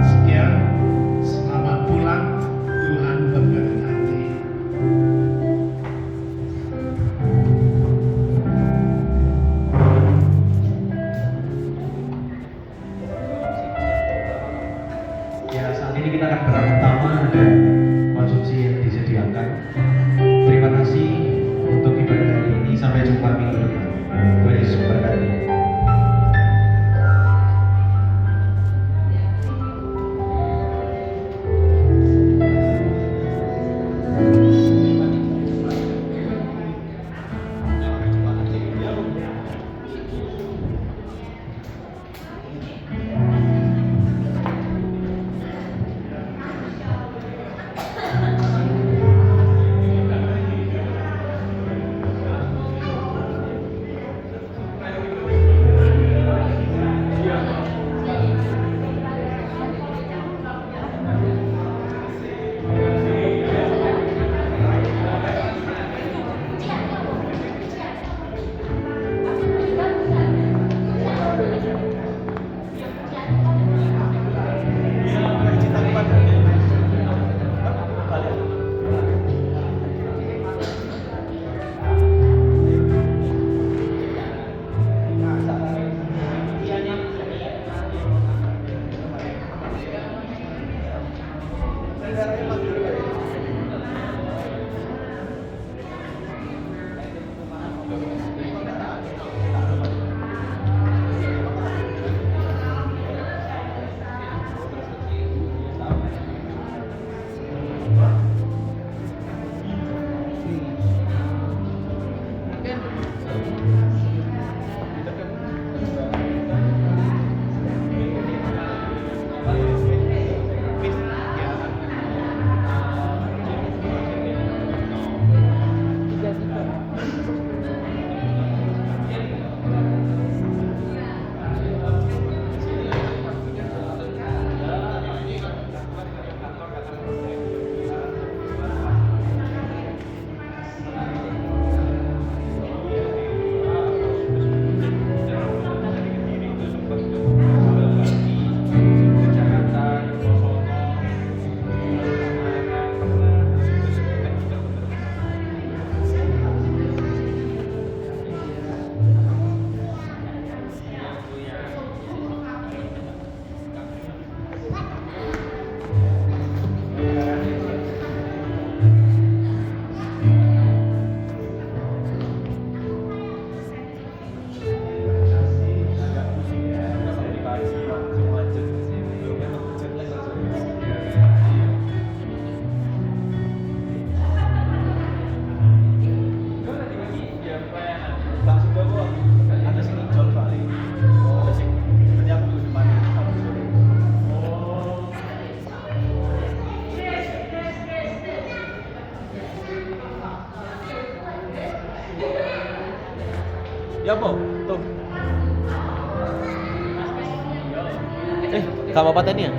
Speaker 3: Sekian, selamat pulang. Tuhan memberkati.
Speaker 1: Ya, saat ini kita akan pertama ada konsumsi yang disediakan. Terima kasih untuk ibadah hari ini. Sampai jumpa minggu depan. Tuhan Yesus memberkati.
Speaker 4: Ya po, tuh. Sama apa tadi ya?